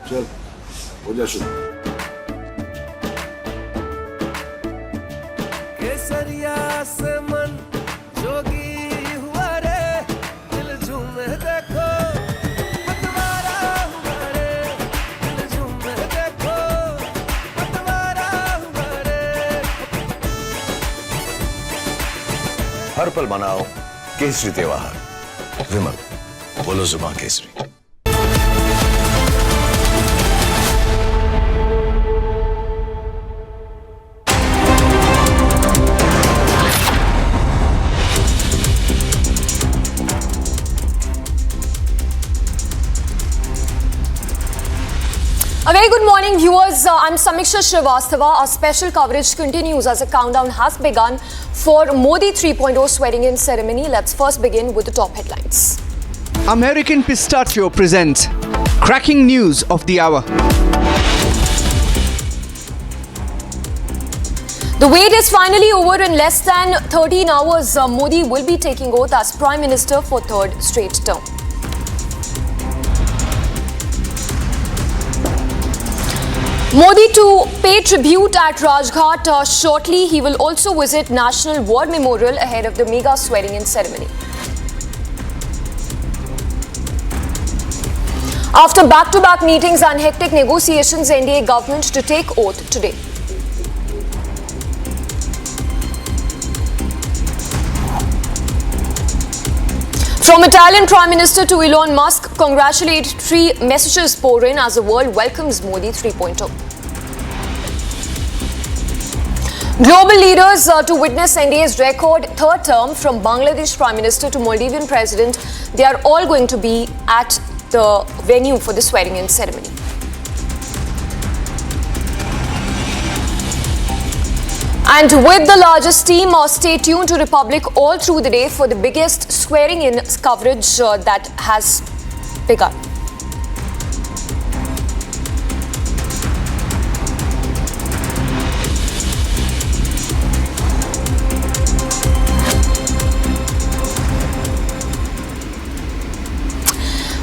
चल हो जा शुरू। केसरिया से मन जोगी हुआ रे, दिल झूमे देखो पतवारा हुआ रे, दिल झूमे देखो पतवारा हुआ रे। हर पल मनाओ केसरी त्योहार। विमल, बोलो जुबान Kesari. A very good morning, viewers. I'm Samiksha Srivastava. Our special coverage continues as a countdown has begun for Modi 3.0 swearing-in ceremony. Let's first begin with the top headlines. American Pistachio presents cracking news of the hour. The wait is finally over. In less than 13 hours, Modi will be taking oath as Prime Minister for third straight term. Modi to pay tribute at Rajghat shortly. He will also visit National War Memorial ahead of the mega swearing-in ceremony. After back-to-back meetings and hectic negotiations, NDA government to take oath today. From Italian Prime Minister to Elon Musk, congratulatory messages pour in as the world welcomes Modi 3.0. Global leaders to witness NDA's record third term, from Bangladesh Prime Minister to Maldivian President, they are all going to be at the venue for the swearing-in ceremony. And with the largest team, stay tuned to Republic all through the day for the biggest swearing-in coverage that has begun.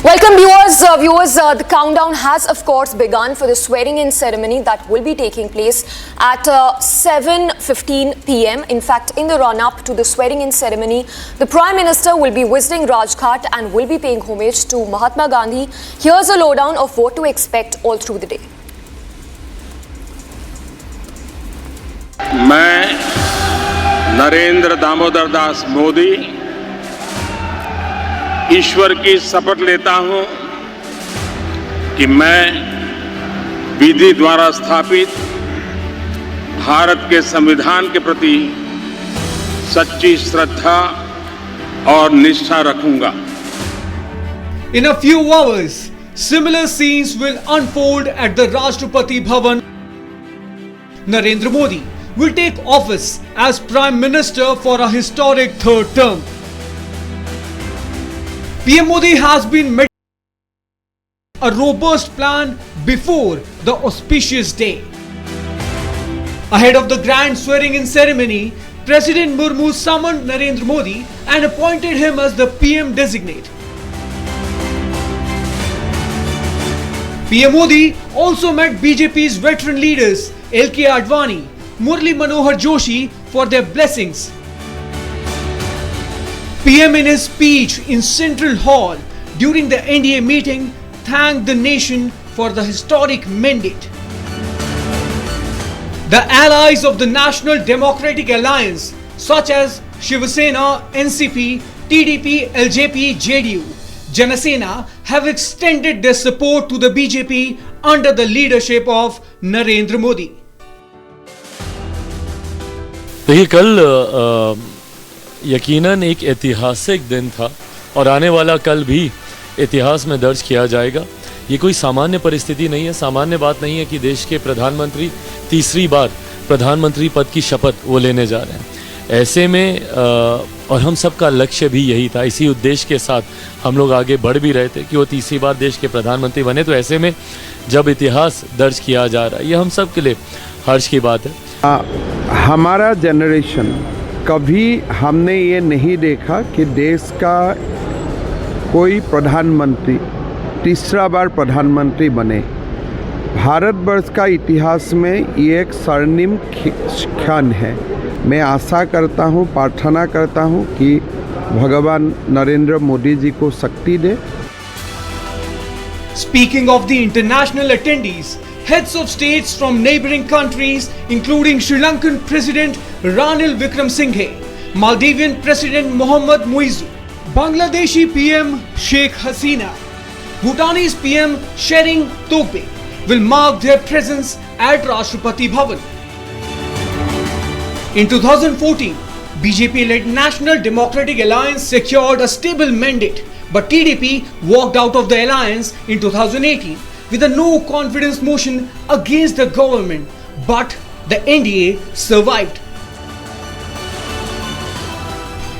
Welcome viewers. The countdown has of course begun for the swearing-in ceremony that will be taking place at 7:15 p.m. In fact, in the run-up to the swearing-in ceremony, the Prime Minister will be visiting Rajghat and will be paying homage to Mahatma Gandhi. Here's a lowdown of what to expect all through the day. मैं नरेंद्र दामोदर दास मोदी ईश्वर की शपथ लेता हूं कि मैं विधि द्वारा स्थापित भारत के संविधान के प्रति सच्ची श्रद्धा और निष्ठा रखूंगा। In a few hours, similar scenes will unfold at the Rashtrapati Bhavan. Narendra Modi will take office as Prime Minister for a historic third term. PM Modi has been met a robust plan before the auspicious day. Ahead of the grand swearing-in ceremony, President Murmu summoned Narendra Modi and appointed him as the PM designate. PM Modi also met BJP's veteran leaders LK Advani, Murli Manohar Joshi for their blessings. PM in his speech in Central Hall during the NDA meeting thanked the nation for the historic mandate. The allies of the National Democratic Alliance such as Shiv Sena, NCP, TDP, LJP, JDU, Janasena have extended their support to the BJP under the leadership of Narendra Modi. देखिए, कल यकीनन एक ऐतिहासिक दिन था और आने वाला कल भी इतिहास में दर्ज किया जाएगा। ये कोई सामान्य परिस्थिति नहीं है, सामान्य बात नहीं है कि देश के प्रधानमंत्री तीसरी बार प्रधानमंत्री पद की शपथ वो लेने जा रहे हैं। ऐसे में और हम सबका लक्ष्य भी यही था, इसी उद्देश्य के साथ हम लोग आगे बढ़ भी रहे थे कि वो तीसरी बार देश के प्रधानमंत्री बने। तो ऐसे में जब इतिहास दर्ज किया जा रहा है, ये हम सब के लिए हर्ष की बात है। हमारा जनरेशन कभी हमने ये नहीं देखा कि देश का कोई प्रधानमंत्री तीसरा बार प्रधानमंत्री बने। भारतवर्ष का इतिहास में ये एक स्वर्णिम क्षण है। मैं आशा करता हूँ, प्रार्थना करता हूँ कि भगवान नरेंद्र मोदी जी को शक्ति दे। Speaking of the international attendees, heads of states from neighboring countries including Sri Lankan President Ranil Wickremesinghe, Maldivian President Mohammad Muizzu, Bangladeshi PM Sheikh Hasina, Bhutanese PM Shering Togbeh will mark their presence at Rashtrapati Bhavan. In 2014, BJP-led National Democratic Alliance secured a stable mandate, but TDP walked out of the alliance in 2018 with a no-confidence motion against the government, but the NDA survived.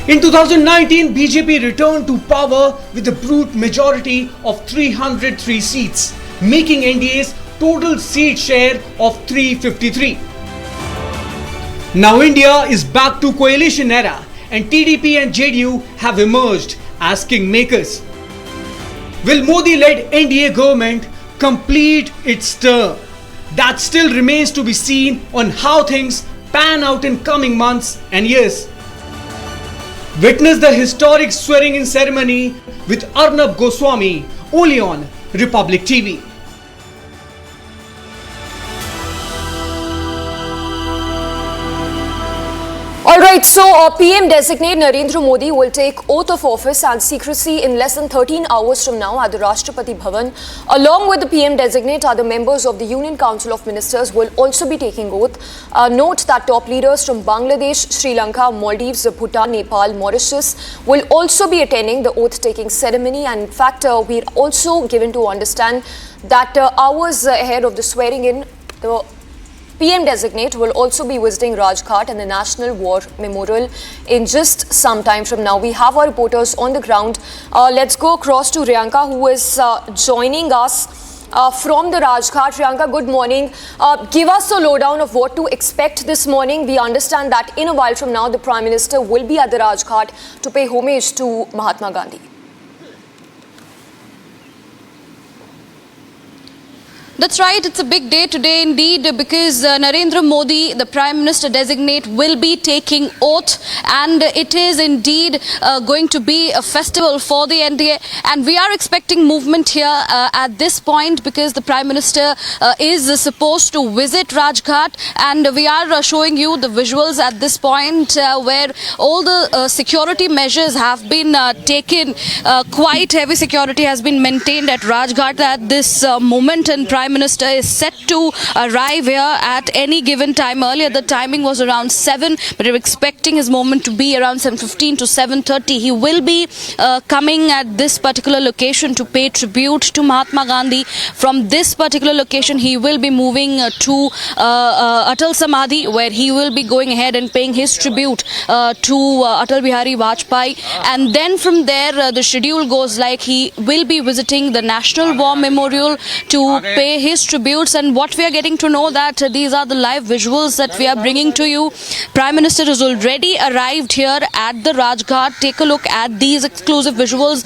In 2019, BJP returned to power with a brute majority of 303 seats, making NDA's total seat share of 353. Now India is back to coalition era and TDP and JDU have emerged as kingmakers. Will Modi-led NDA government complete its term? That still remains to be seen on how things pan out in coming months and years. Witness the historic swearing-in ceremony with Arnab Goswami only on Republic TV. Alright, so PM designate Narendra Modi will take oath of office and secrecy in less than 13 hours from now at the Rashtrapati Bhavan. Along with the PM designate, other members of the Union Council of Ministers will also be taking oath. Note that top leaders from Bangladesh, Sri Lanka, Maldives, Bhutan, Nepal, Mauritius will also be attending the oath-taking ceremony. And in fact, we're also given to understand that hours ahead of the swearing-in, the PM designate will also be visiting Rajghat and the National War Memorial in just some time from now. We have our reporters on the ground. Let's go across to Riyanka, who is joining us from the Rajghat. Riyanka, good morning. Give us a lowdown of what to expect this morning. We understand that in a while from now, the Prime Minister will be at the Rajghat to pay homage to Mahatma Gandhi. That's right, it's a big day today indeed because Narendra Modi, the Prime Minister designate, will be taking oath, and it is indeed going to be a festival for the NDA, and we are expecting movement here at this point because the Prime Minister is supposed to visit Rajghat, and we are showing you the visuals at this point where all the security measures have been taken. Quite heavy security has been maintained at Rajghat at this moment, and Prime Minister is set to arrive here at any given time. Earlier the timing was around 7, but we're expecting his moment to be around 7:15 to 7:30. He will be coming at this particular location to pay tribute to Mahatma Gandhi. From this particular location he will be moving to Atal Samadhi, where he will be going ahead and paying his tribute to Atal Bihari Vajpayee, and then from there the schedule goes like he will be visiting the National War Memorial to pay his tributes. And what we are getting to know that these are the live visuals that we are bringing to you. Prime Minister has already arrived here at the Rajghat. Take a look at these exclusive visuals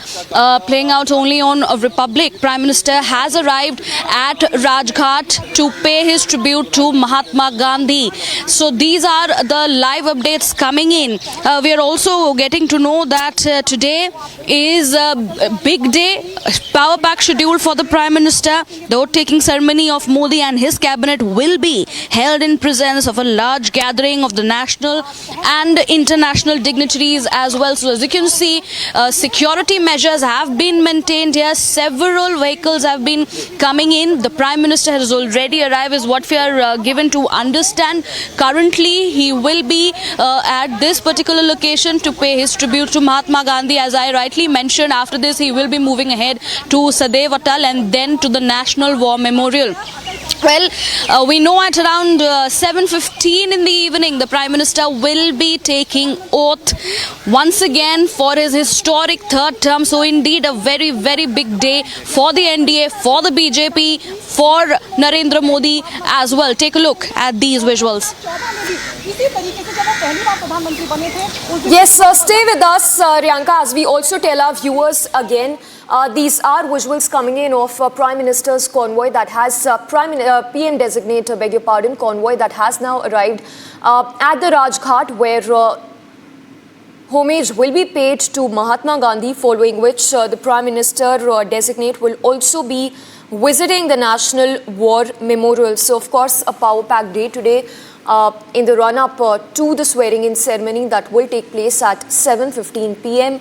playing out only on Republic. Prime Minister has arrived at Rajghat to pay his tribute to Mahatma Gandhi. So these are the live updates coming in. We are also getting to know that today is a big day, power pack schedule for the Prime Minister. The oath-taking ceremony of Modi and his cabinet will be held in presence of a large gathering of the national and international dignitaries as well. So as you can see, security measures have been maintained here. Several vehicles have been coming in. The Prime Minister has already arrived is what we are given to understand. Currently he will be at this particular location to pay his tribute to Mahatma Gandhi. As I rightly mentioned, after this he will be moving ahead to Sadaiv Atal and then to the National War Memorial. Well, we know at around 7:15 in the evening, the Prime Minister will be taking oath once again for his historic third term. So indeed a very, very big day for the NDA, for the BJP, for Narendra Modi as well. Take a look at these visuals. Yes, stay with us, Riyanka, as we also tell our viewers again These are visuals coming in of Prime Minister's convoy that has PM designate, beg your pardon, convoy that has now arrived at the Rajghat, where homage will be paid to Mahatma Gandhi, following which the Prime Minister designate will also be visiting the National War Memorial. So, of course, a power-packed day today in the run-up to the swearing-in ceremony that will take place at 7:15 p.m.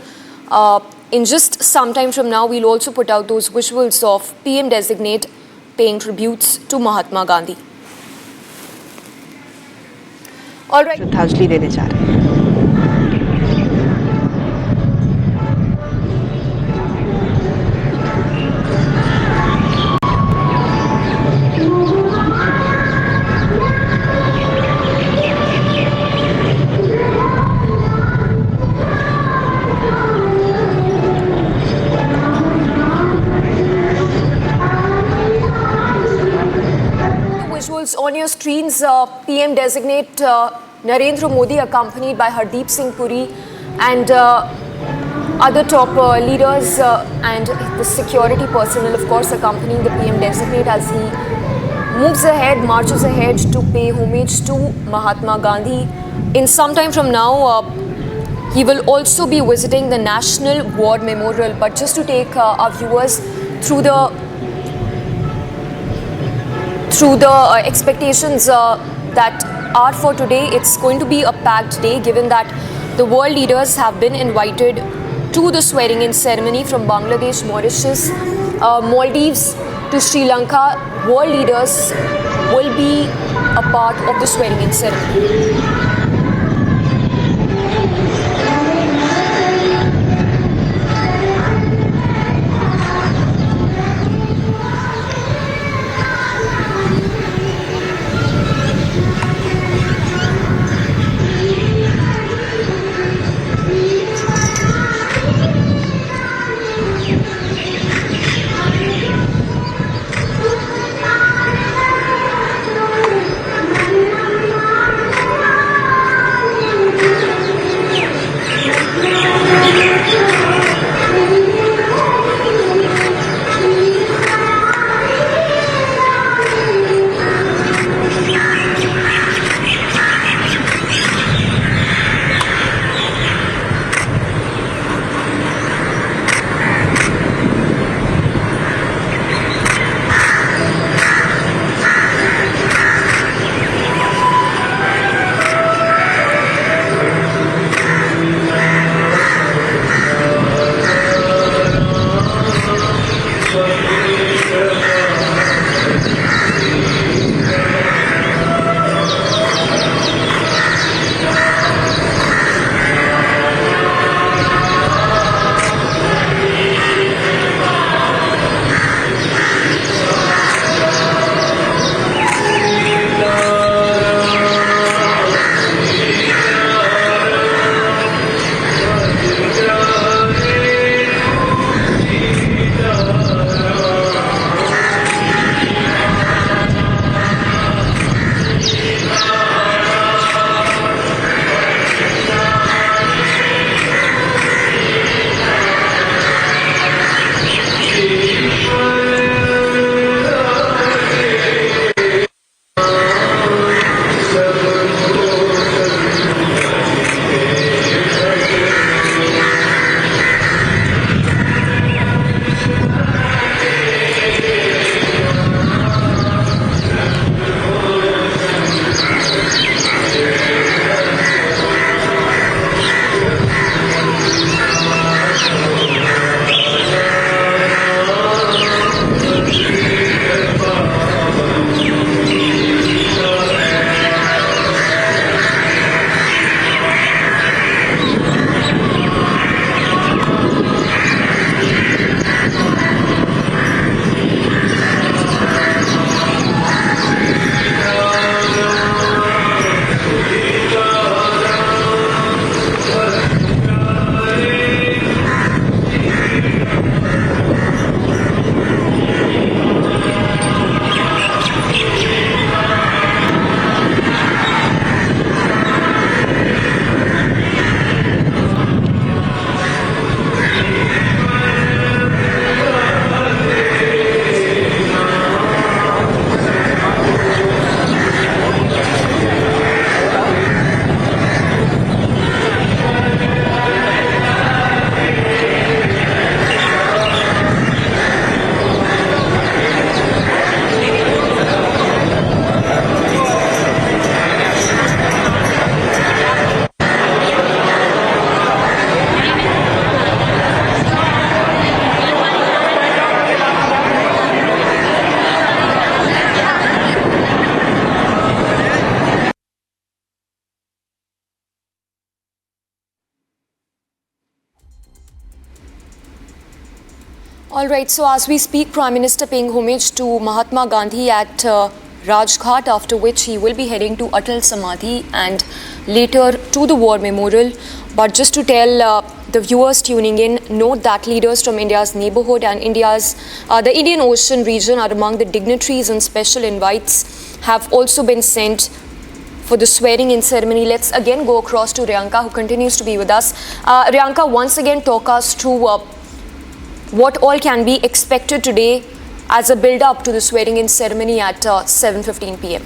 In just some time from now, we'll also put out those visuals of PM designate paying tributes to Mahatma Gandhi. All right. श्रद्धांजलि देने जा रहे हैं। On your screens, PM designate Narendra Modi, accompanied by Hardeep Singh Puri and other top leaders and the security personnel, of course, accompanying the PM designate as he moves ahead, marches ahead to pay homage to Mahatma Gandhi. In some time from now, he will also be visiting the National War Memorial. But just to take our viewers through the expectations that are for today, it's going to be a packed day, given that the world leaders have been invited to the swearing-in ceremony from Bangladesh, Mauritius, Maldives to Sri Lanka. World leaders will be a part of the swearing-in ceremony. All right, so as we speak, Prime Minister paying homage to Mahatma Gandhi at Rajghat, after which he will be heading to Atal Samadhi and later to the War Memorial. But just to tell the viewers tuning in, note that leaders from India's neighborhood and the Indian Ocean region are among the dignitaries, and special invites have also been sent for the swearing-in ceremony. Let's again go across to Riyanka, who continues to be with us. Riyanka, once again talk us through what all can be expected today as a build-up to the swearing-in ceremony at 7:15 p.m.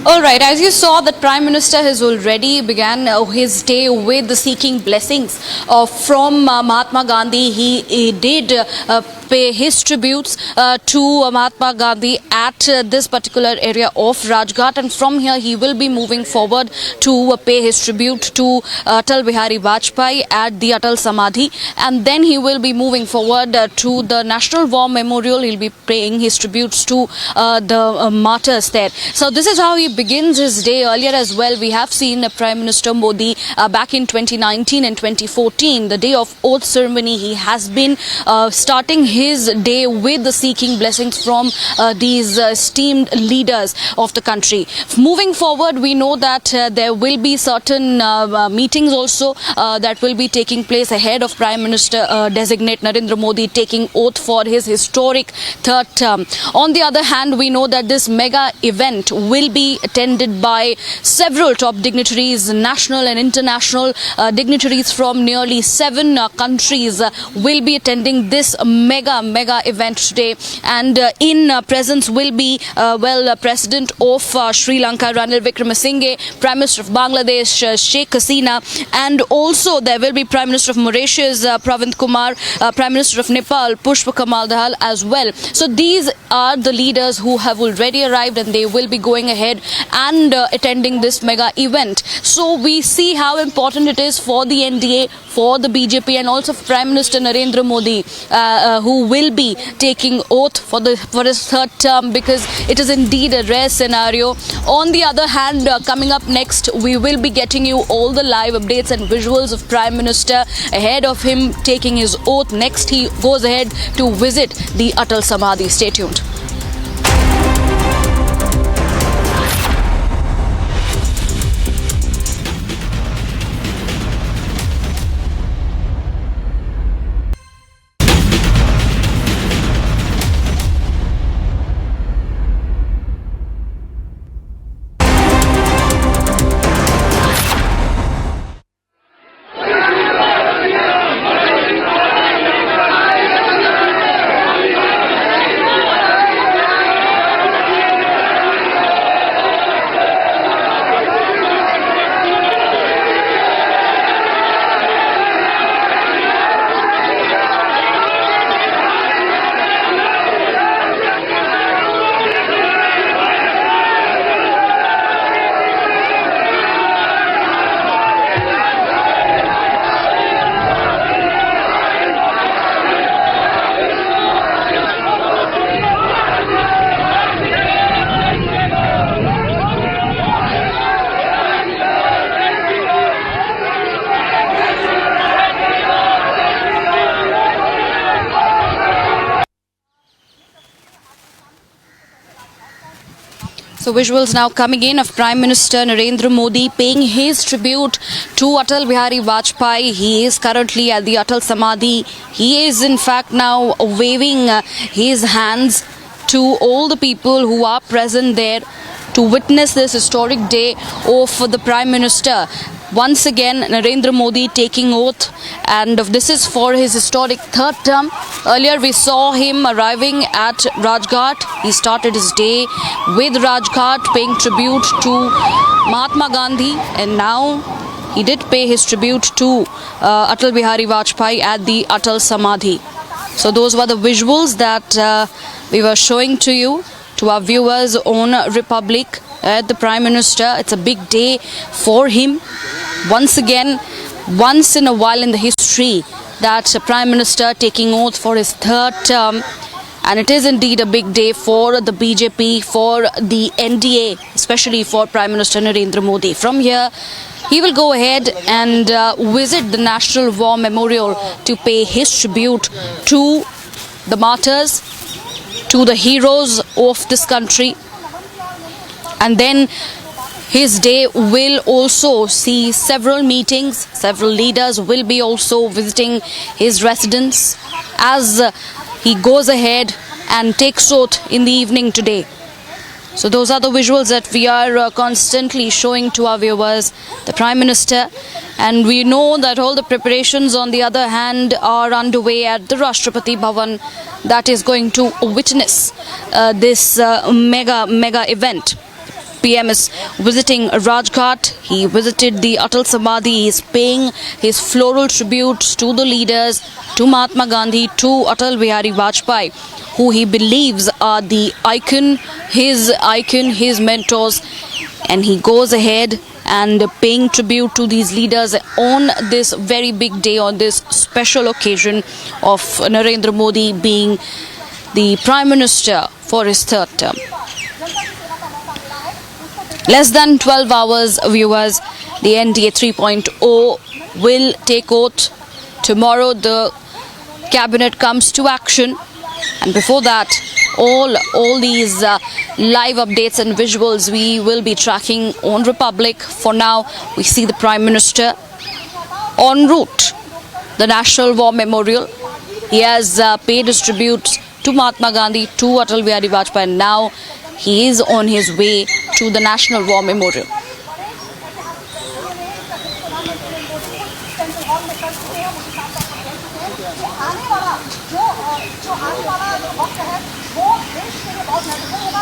All right, as you saw, that Prime Minister has already began his day with seeking blessings from Mahatma Gandhi. He did pay his tributes to Mahatma Gandhi at this particular area of Rajghat, and from here he will be moving forward to pay his tribute to Atal Bihari Vajpayee at the Atal Samadhi, and then he will be moving forward to the National War Memorial. He'll be paying his tributes to the martyrs there. So this is how he begins his day. Earlier as well, we have seen Prime Minister Modi back in 2019 and 2014, the day of oath ceremony. He has been starting his day with the seeking blessings from these esteemed leaders of the country. Moving forward, we know that there will be certain meetings also that will be taking place ahead of Prime Minister designate Narendra Modi taking oath for his historic third term. On the other hand, we know that this mega event will be attended by several top dignitaries, national and international dignitaries from nearly 7 countries will be attending this mega event today, and in presence will be President of Sri Lanka Ranil Wickremesinghe, Prime Minister of Bangladesh Sheikh Hasina, and also there will be Prime Minister of Mauritius Pravind Kumar, Prime Minister of Nepal Pushpa Kamal Dahal as well. So these are the leaders who have already arrived, and they will be going ahead and attending this mega event. So we see how important it is for the NDA, for the BJP, and also for Prime Minister Narendra Modi, who will be taking oath for his third term, because it is indeed a rare scenario. On the other hand, coming up next, we will be getting you all the live updates and visuals of Prime Minister ahead of him taking his oath. Next, he goes ahead to visit the Atal Samadhi. Stay tuned. So visuals now coming in of Prime Minister Narendra Modi paying his tribute to Atal Bihari Vajpayee. He is currently at the Atal Samadhi. He is in fact now waving his hands to all the people who are present there to witness this historic day of the Prime Minister. Once again, Narendra Modi taking oath, and this is for his historic third term. Earlier we saw him arriving at Rajghat. He started his day with Rajghat, paying tribute to Mahatma Gandhi, and now he did pay his tribute to Atal Bihari Vajpayee at the Atal Samadhi. So those were the visuals that we were showing to you, to our viewers on Republic. The Prime Minister, it's a big day for him. Once again, once in a while in the history, that Prime Minister taking oath for his third term. And it is indeed a big day for the BJP, for the NDA, especially for Prime Minister Narendra Modi. From here, he will go ahead and visit the National War Memorial to pay his tribute to the martyrs, to the heroes of this country. And then his day will also see several meetings. Several leaders will be also visiting his residence as he goes ahead and takes oath in the evening today. So those are the visuals that we are constantly showing to our viewers. The Prime Minister, and we know that all the preparations on the other hand are underway at the Rashtrapati Bhavan that is going to witness this mega event. PM is visiting Rajghat. He visited the Atal Samadhi. He is paying his floral tributes to the leaders, to Mahatma Gandhi, to Atal Bihari Vajpayee, who he believes are the icon, his mentors. And he goes ahead and paying tribute to these leaders on this very big day, on this special occasion of Narendra Modi being the Prime Minister for his third term. Less than 12 hours, viewers, the NDA 3.0 will take oath. Tomorrow the cabinet comes to action, and before that all these live updates and visuals we will be tracking on Republic. For now, we see the Prime Minister en route the National War Memorial. He has paid his tributes to Mahatma Gandhi, to Atal Bihari Vajpayee, and now he is on his way to the National War Memorial.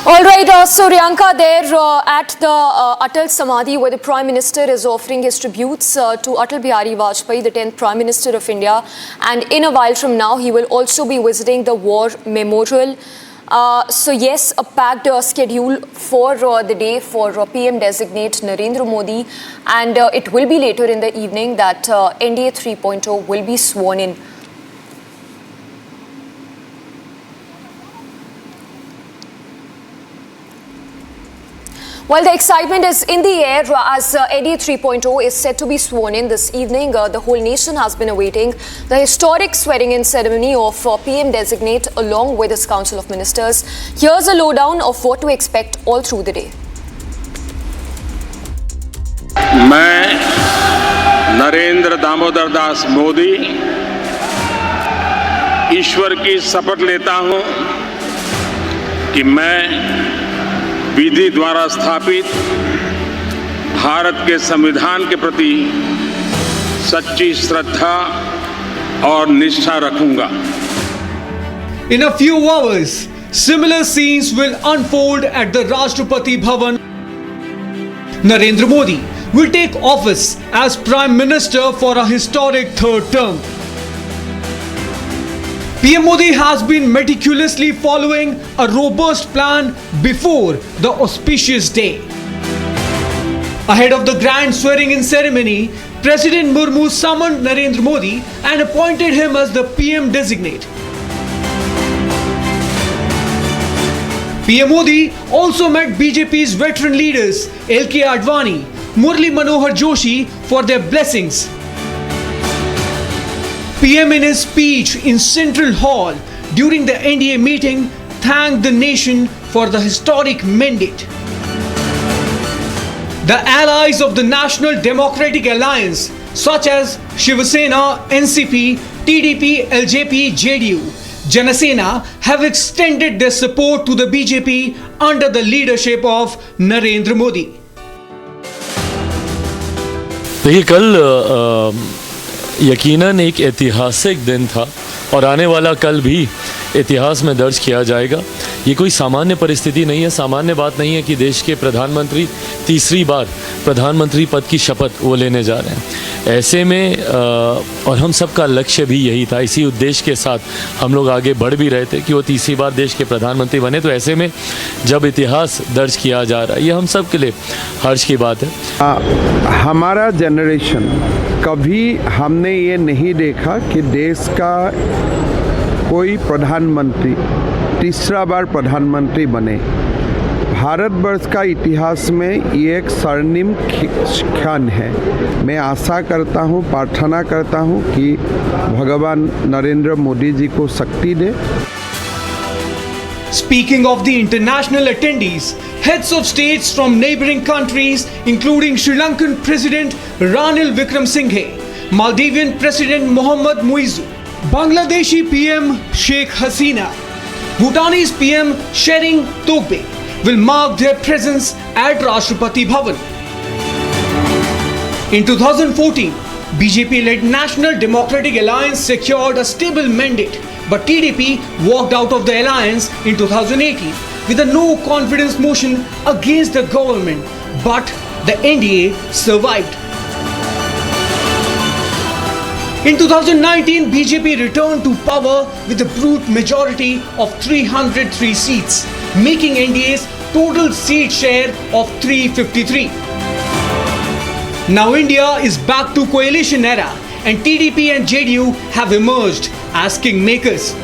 All right, so Riyanka, there at the Atal Samadhi, where the Prime Minister is offering his tributes to Atal Bihari Vajpayee, the 10th Prime Minister of India, and in a while from now, he will also be visiting the War Memorial. So yes, a packed schedule for the day for PM designate Narendra Modi, and it will be later in the evening that NDA 3.0 will be sworn in. Well, the excitement is in the air as NDA 3.0 is set to be sworn in this evening. The whole nation has been awaiting the historic swearing-in ceremony of PM designate along with his Council of Ministers. Here's a lowdown of what to expect all through the day. मैं नरेंद्र दामोदर दास मोदी ईश्वर की शपथ लेता हूं कि मैं विधि द्वारा स्थापित भारत के संविधान के प्रति सच्ची श्रद्धा और निष्ठा रखूंगा. In a few hours, similar scenes will unfold at the Rashtrapati Bhavan. Narendra Modi will take office as Prime Minister for a historic third term. PM Modi has been meticulously following a robust plan before the auspicious day. Ahead of the grand swearing-in ceremony, President Murmu summoned Narendra Modi and appointed him as the PM designate. PM Modi also met BJP's veteran leaders LK Advani, Murli Manohar Joshi for their blessings. PM in his speech in Central Hall during the NDA meeting thanked the nation for the historic mandate. The allies of the National Democratic Alliance such as Shiv Sena, NCP, TDP, LJP, JDU, Janasena have extended their support to the BJP under the leadership of Narendra Modi. देखिए, कल यकीनन एक ऐतिहासिक दिन था और आने वाला कल भी इतिहास में दर्ज किया जाएगा. ये कोई सामान्य परिस्थिति नहीं है, सामान्य बात नहीं है कि देश के प्रधानमंत्री तीसरी बार प्रधानमंत्री पद की शपथ वो लेने जा रहे हैं. ऐसे में और हम सबका लक्ष्य भी यही था, इसी उद्देश्य के साथ हम लोग आगे बढ़ भी रहे थे कि वो तीसरी बार देश के प्रधानमंत्री बने. तो ऐसे में जब इतिहास दर्ज किया जा रहा है, ये हम सब के लिए हर्ष की बात है. हमारा जनरेशन कभी हमने ये नहीं देखा कि देश का कोई प्रधानमंत्री तीसरा बार प्रधानमंत्री बने. भारतवर्ष का इतिहास में ये एक स्वर्णिम क्षण है। मैं आशा करता हूँ, प्रार्थना करता हूँ कि भगवान नरेंद्र मोदी जी को शक्ति दे। Speaking of the international attendees, heads of states from neighboring countries including Sri Lankan President Ranil Wickremesinghe, Maldivian President Mohammad Muizzu, Bangladeshi PM Sheikh Hasina, Bhutanese PM Tshering Togbe will mark their presence at Rashtrapati Bhavan. In 2014, BJP-led National Democratic Alliance secured a stable mandate, but TDP walked out of the alliance in 2018 with a no-confidence motion against the government, but the NDA survived. In 2019, BJP returned to power with a brute majority of 303 seats, making NDA's total seat share of 353. Now India is back to coalition era, and TDP and JDU have emerged as kingmakers.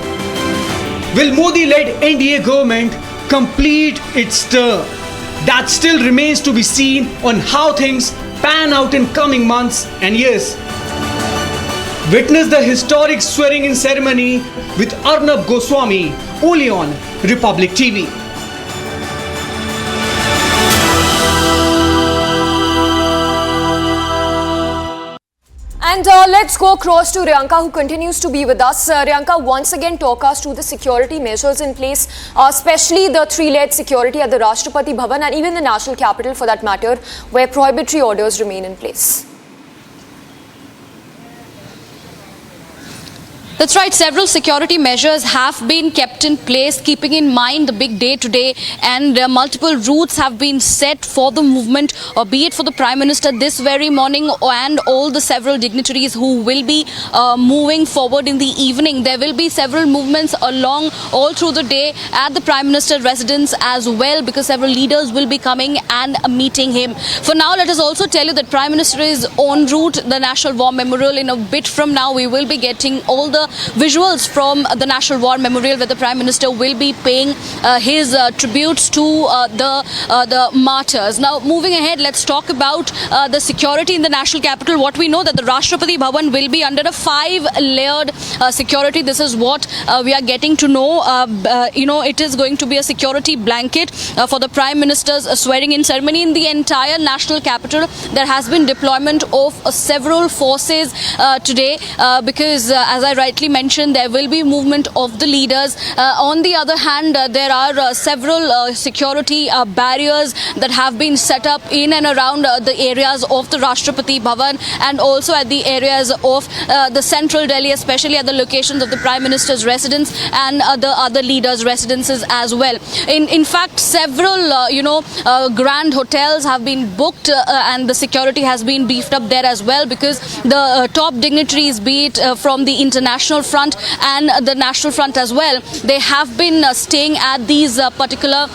Will Modi-led NDA government complete its term? That still remains to be seen on how things pan out in coming months and years. Witness the historic swearing-in ceremony with Arnab Goswami only on Republic TV. And let's go across to Riyanka, who continues to be with us. Riyanka, once again talk us through the security measures in place, especially the three-layered security at the Rashtrapati Bhavan and even the national capital for that matter, where prohibitory orders remain in place. That's right, several security measures have been kept in place, keeping in mind the big day today, and multiple routes have been set for the movement, be it for the Prime Minister this very morning and all the several dignitaries who will be moving forward in the evening. There will be several movements along all through the day at the Prime Minister residence as well, because several leaders will be coming and meeting him. For now, let us also tell you that Prime Minister is en route the National War Memorial. In a bit from now, we will be getting all the visuals from the National War Memorial, where the Prime Minister will be paying his tributes to the martyrs. Now, moving ahead, let's talk about the security in the national capital. What we know that the Rashtrapati Bhavan will be under a 5-layered security. This is what we are getting to know. It is going to be a security blanket for the Prime Minister's swearing-in ceremony in the entire national capital. There has been deployment of several forces today because, as I rightly mentioned, there will be movement of the leaders. On the other hand, there are several security barriers that have been set up in and around the areas of the Rashtrapati Bhavan and also at the areas of the central Delhi, especially at the locations of the Prime Minister's residence and the other leaders' residences as well. In fact, several grand hotels have been booked and the security has been beefed up there as well, because the top dignitaries, be it from the international front and the national front as well, they have been staying at these particular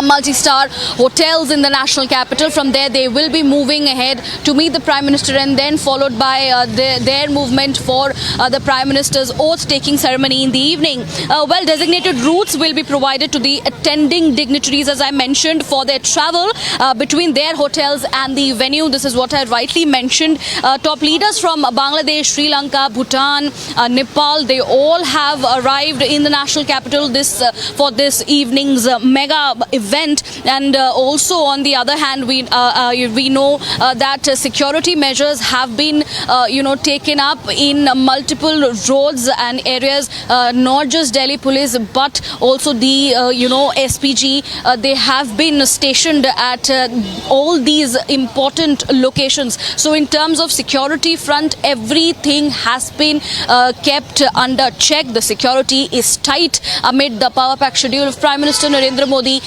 multi-star hotels in the national capital. From there, they will be moving ahead to meet the Prime Minister, and then followed by their movement for the Prime Minister's oath-taking ceremony in the evening. Well-designated routes will be provided to the attending dignitaries, as I mentioned, for their travel between their hotels and the venue. This is what I rightly mentioned. Top leaders from Bangladesh, Sri Lanka, Bhutan, Nepal, they all have arrived in the national capital for this evening's mega event. And also, on the other hand, we know that security measures have been taken up in multiple roads and areas, not just Delhi police but also the SPG. They have been stationed at all these important locations. So in terms of security front, everything has been kept under check. The security is tight amid the power pack schedule of Prime Minister Narendra Modi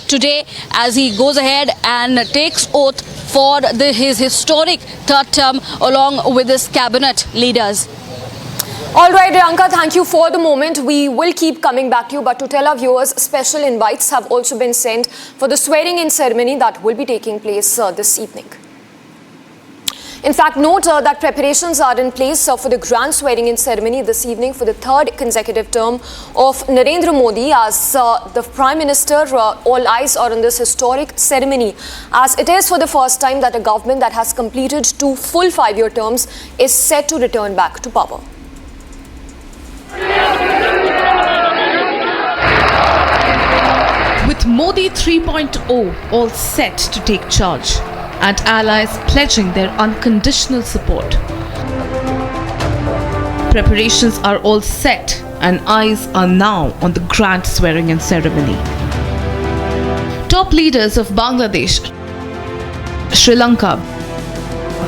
today, as he goes ahead and takes oath for his historic third term along with his cabinet leaders. All right, Riyanka, thank you for the moment. We will keep coming back to you, but to tell our viewers, special invites have also been sent for the swearing-in ceremony that will be taking place this evening. In fact, note that preparations are in place for the grand swearing-in ceremony this evening for the third consecutive term of Narendra Modi as the Prime Minister. All eyes are on this historic ceremony, as it is for the first time that a government that has completed 2 full 5-year terms is set to return back to power. With Modi 3.0 all set to take charge and allies pledging their unconditional support, preparations are all set and eyes are now on the grand swearing-in ceremony. Top leaders of Bangladesh, Sri Lanka,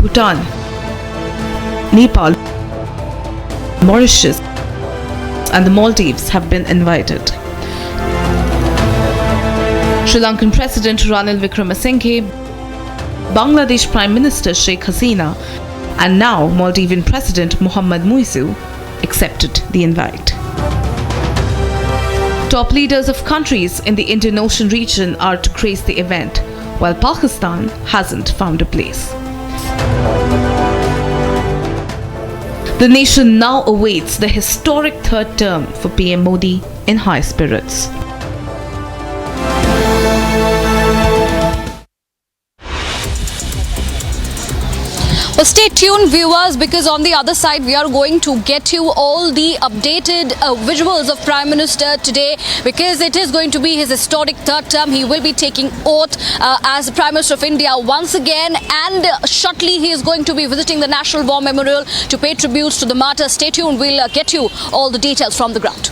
Bhutan, Nepal, Mauritius and the Maldives have been invited. Sri Lankan President Ranil Wickremesinghe, Bangladesh Prime Minister Sheikh Hasina and now Maldivian President Mohammad Muizu accepted the invite. Top leaders of countries in the Indian Ocean region are to grace the event, while Pakistan hasn't found a place. The nation now awaits the historic third term for PM Modi in high spirits. Well, stay tuned, viewers, because on the other side we are going to get you all the updated visuals of Prime Minister today, because it is going to be his historic third term. He will be taking oath as Prime Minister of India once again, and shortly he is going to be visiting the National War Memorial to pay tributes to the martyrs. Stay tuned, we'll get you all the details from the ground.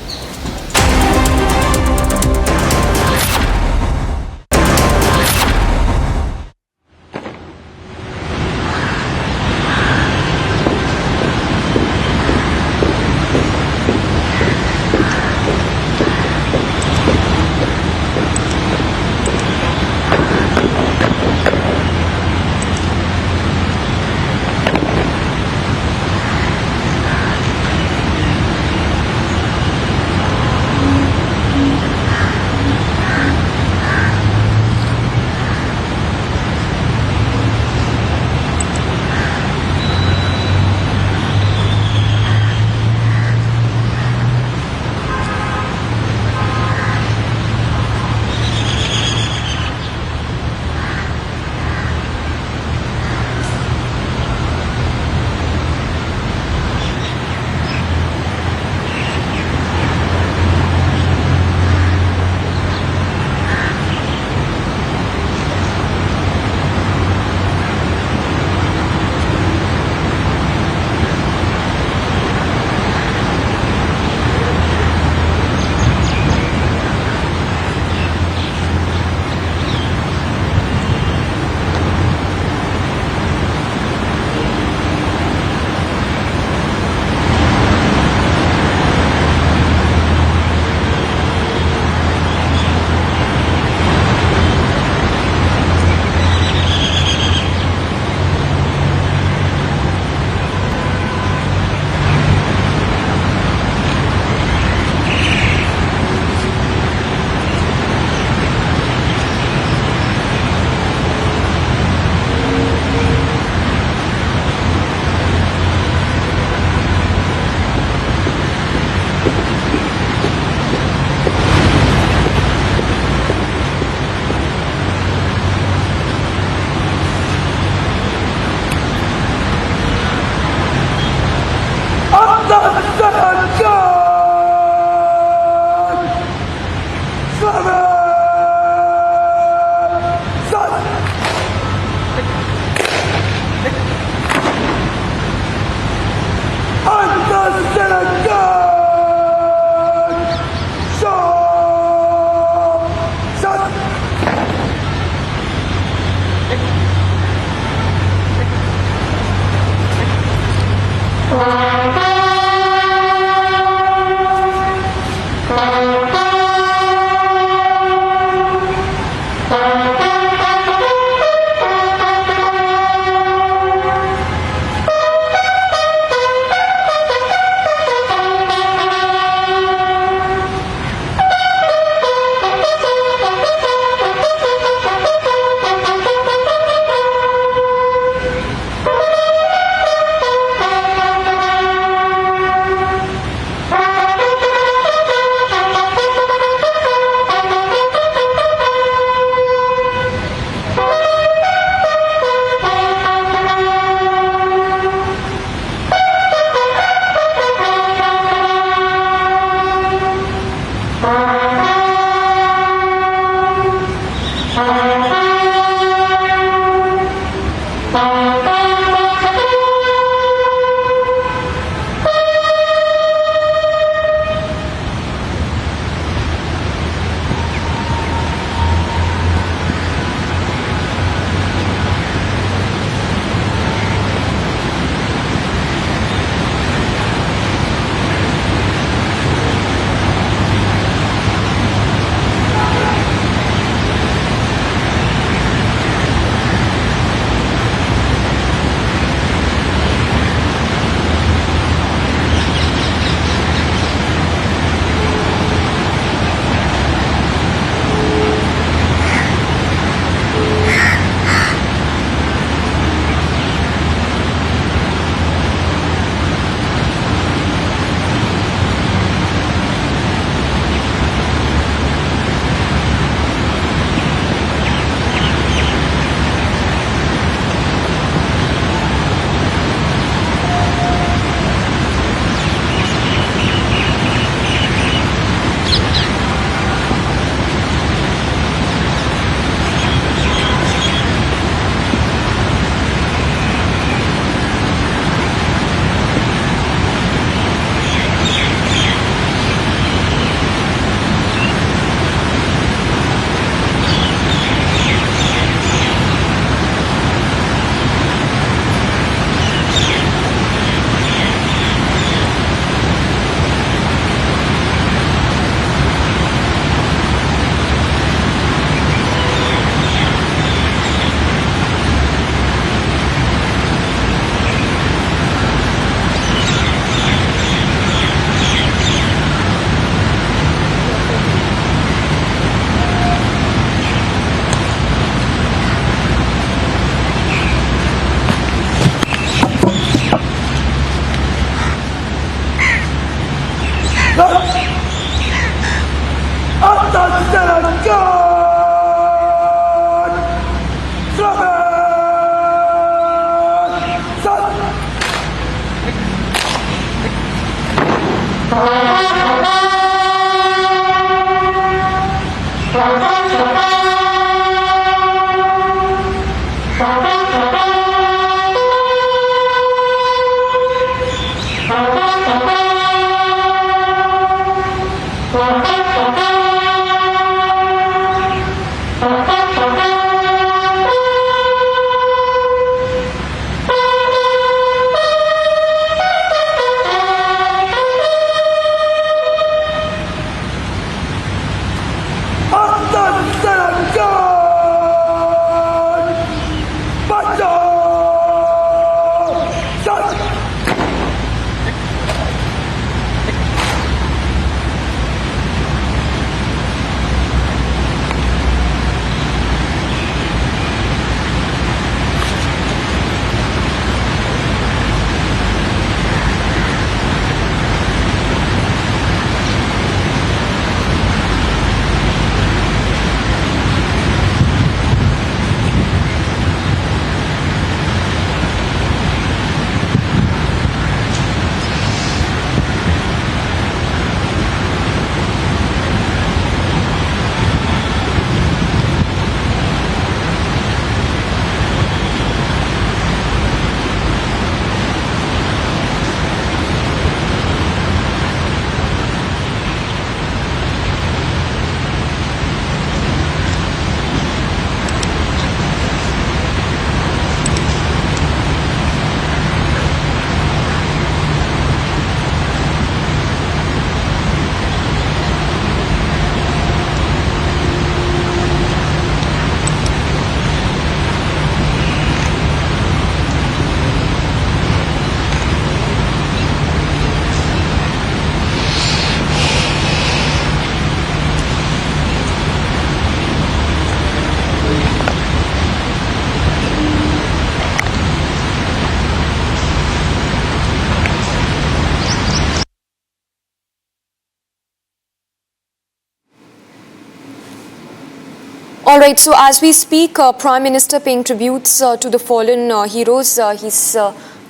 All right, so as we speak, Prime Minister paying tributes to the fallen heroes. He's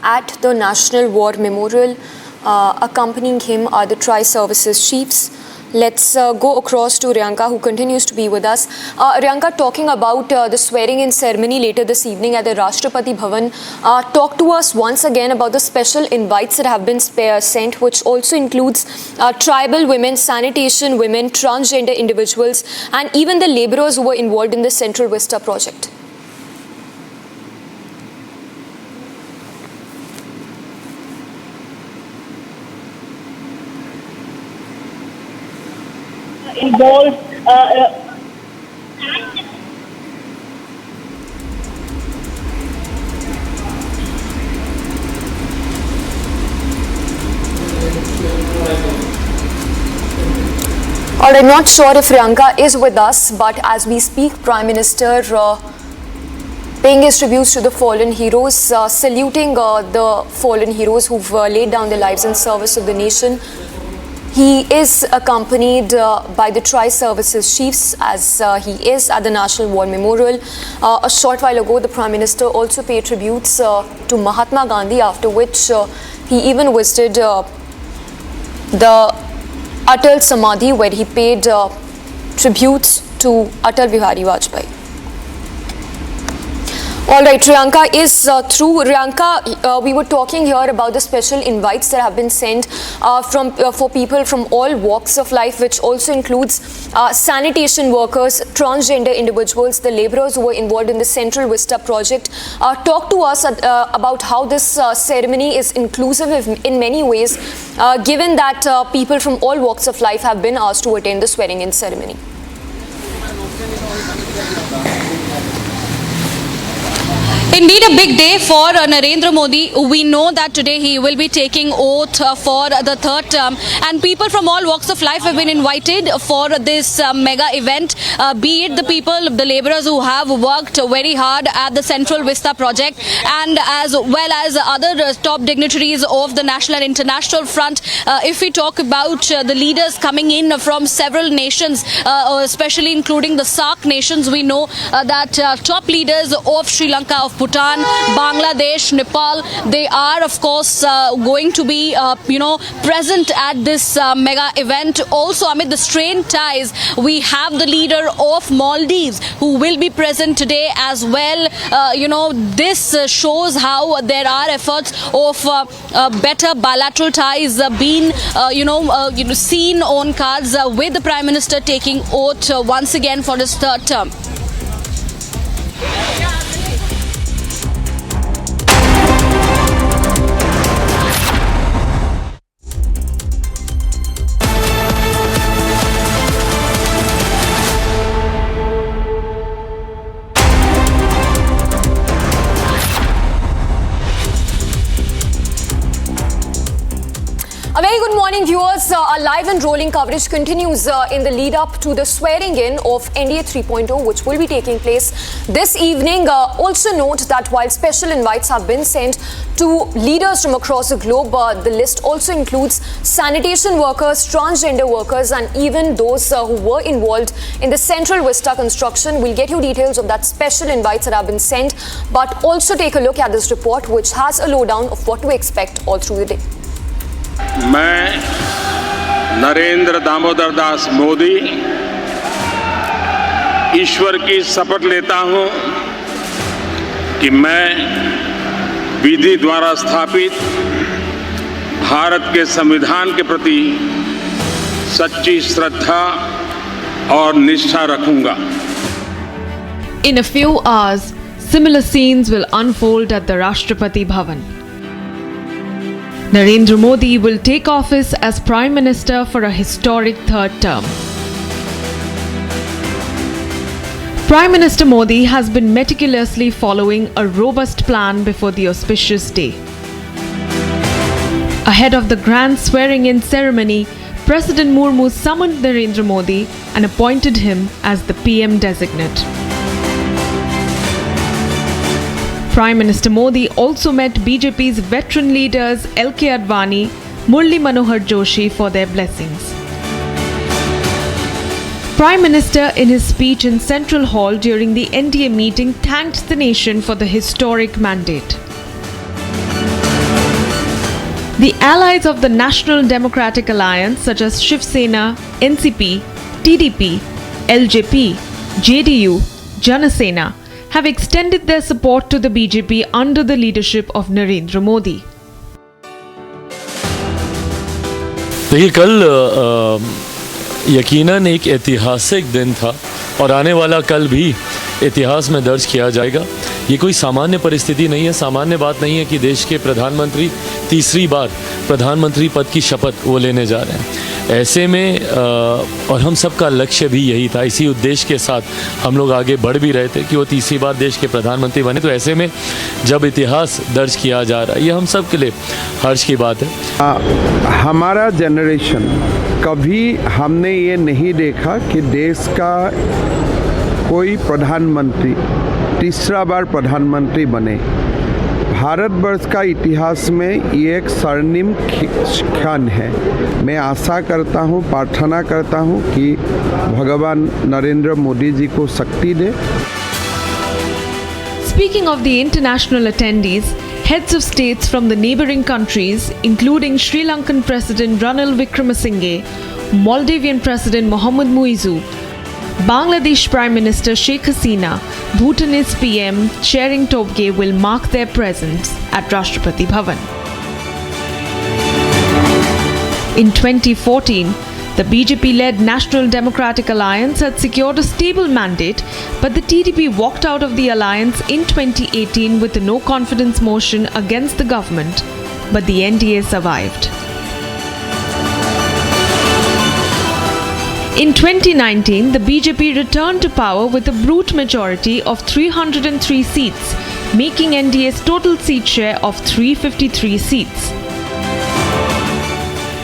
at the National War Memorial. Accompanying him are the Tri-Services chiefs. Let's go across to Riyanka, who continues to be with us. Riyanka, talking about the swearing-in ceremony later this evening at the Rashtrapati Bhavan, talk to us once again about the special invites that have been sent, which also includes tribal women, sanitation women, transgender individuals, and even the labourers who were involved in the Central Vista project. Involved All right, not sure if Riyanka is with us, but as we speak, Prime Minister paying his tributes to the fallen heroes, saluting the fallen heroes who've laid down their lives in service of the nation. He is accompanied by the Tri-Services chiefs, as he is at the National War Memorial. A short while ago, the Prime Minister also paid tributes to Mahatma Gandhi, after which he even visited the Atal Samadhi, where he paid tributes to Atal Bihari Vajpayee. All right, Riyanka is through. Riyanka, we were talking here about the special invites that have been sent for people from all walks of life, which also includes sanitation workers, transgender individuals, the labourers who were involved in the Central Vista project. Talk to us about how this ceremony is inclusive in many ways, given that people from all walks of life have been asked to attend the swearing-in ceremony. Indeed, a big day for Narendra Modi. We know that today he will be taking oath for the third term, and people from all walks of life have been invited for this mega event, be it the people, the laborers who have worked very hard at the Central Vista project, and as well as other top dignitaries of the national and international front. If we talk about the leaders coming in from several nations, especially including the SAARC nations, we know that top leaders of Sri Lanka, of Bhutan, Bangladesh, Nepal, they are of course going to be present at this mega event. Also amid the strained ties, we have the leader of Maldives who will be present today as well. This shows how there are efforts of better bilateral ties being seen on cards with the Prime Minister taking oath once again for his third term. A very good morning, viewers. Our live and rolling coverage continues in the lead up to the swearing in of NDA 3.0, which will be taking place this evening. Also note that while special invites have been sent to leaders from across the globe, the list also includes sanitation workers, transgender workers, and even those who were involved in the Central Vista construction. We'll get you details of that special invites that have been sent, but also take a look at this report, which has a lowdown of what to expect all through the day. मैं नरेंद्र दामोदर दास मोदी ईश्वर की शपथ लेता हूं कि मैं विधि द्वारा स्थापित भारत के संविधान के प्रति सच्ची श्रद्धा और निष्ठा रखूंगा. In a few hours, similar scenes will unfold at the Rashtrapati Bhavan. Narendra Modi will take office as Prime Minister for a historic third term. Prime Minister Modi has been meticulously following a robust plan before the auspicious day. Ahead of the grand swearing-in ceremony, President Murmu summoned Narendra Modi and appointed him as the PM designate. Prime Minister Modi also met BJP's veteran leaders L.K. Advani, Murli Manohar Joshi for their blessings. Prime Minister, in his speech in Central Hall during the NDA meeting, thanked the nation for the historic mandate. The allies of the National Democratic Alliance, such as Shiv Sena, NCP, TDP, LJP, JDU, Jana Sena, have extended their support to the BJP under the leadership of Narendra Modi. देखिए, कल यकीनन एक ऐतिहासिक दिन था और आने वाला कल भी इतिहास में दर्ज किया जाएगा. ये कोई सामान्य परिस्थिति नहीं है, सामान्य बात नहीं है कि देश के प्रधानमंत्री तीसरी बार प्रधानमंत्री पद की शपथ वो लेने जा रहे हैं. ऐसे में और हम सबका लक्ष्य भी यही था, इसी उद्देश्य के साथ हम लोग आगे बढ़ भी रहे थे कि वो तीसरी बार देश के प्रधानमंत्री बने. तो ऐसे में जब इतिहास दर्ज किया जा रहा है, ये हम सब के लिए हर्ष की बात है. हमारा जनरेशन कभी हमने ये नहीं देखा कि देश का कोई प्रधानमंत्री तीसरा बार प्रधानमंत्री बने. भारतवर्ष का इतिहास में ये एक स्वर्णिम क्षण है. मैं आशा करता हूँ, प्रार्थना करता हूँ कि भगवान नरेंद्र मोदी जी को शक्ति दे. Speaking of the international attendees, heads of states from the neighboring countries, including Sri Lankan President Ranil Wickremesinghe, Maldivian President Mohammad Muizu, Bangladesh Prime Minister Sheikh Hasina, Bhutanese PM Tshering Tobgay will mark their presence at Rashtrapati Bhavan. In 2014, the BJP-led National Democratic Alliance had secured a stable mandate, but the TDP walked out of the alliance in 2018 with a no-confidence motion against the government, but the NDA survived. In 2019, the BJP returned to power with a brute majority of 303 seats, making NDA's total seat share of 353 seats.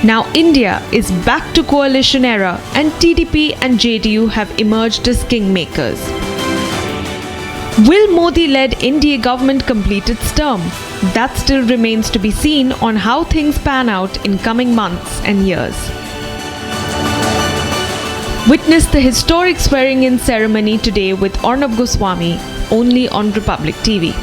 Now India is back to coalition era and TDP and JDU have emerged as kingmakers. Will Modi-led NDA government complete its term? That still remains to be seen on how things pan out in coming months and years. Witness the historic swearing-in ceremony today with Arnab Goswami only on Republic TV.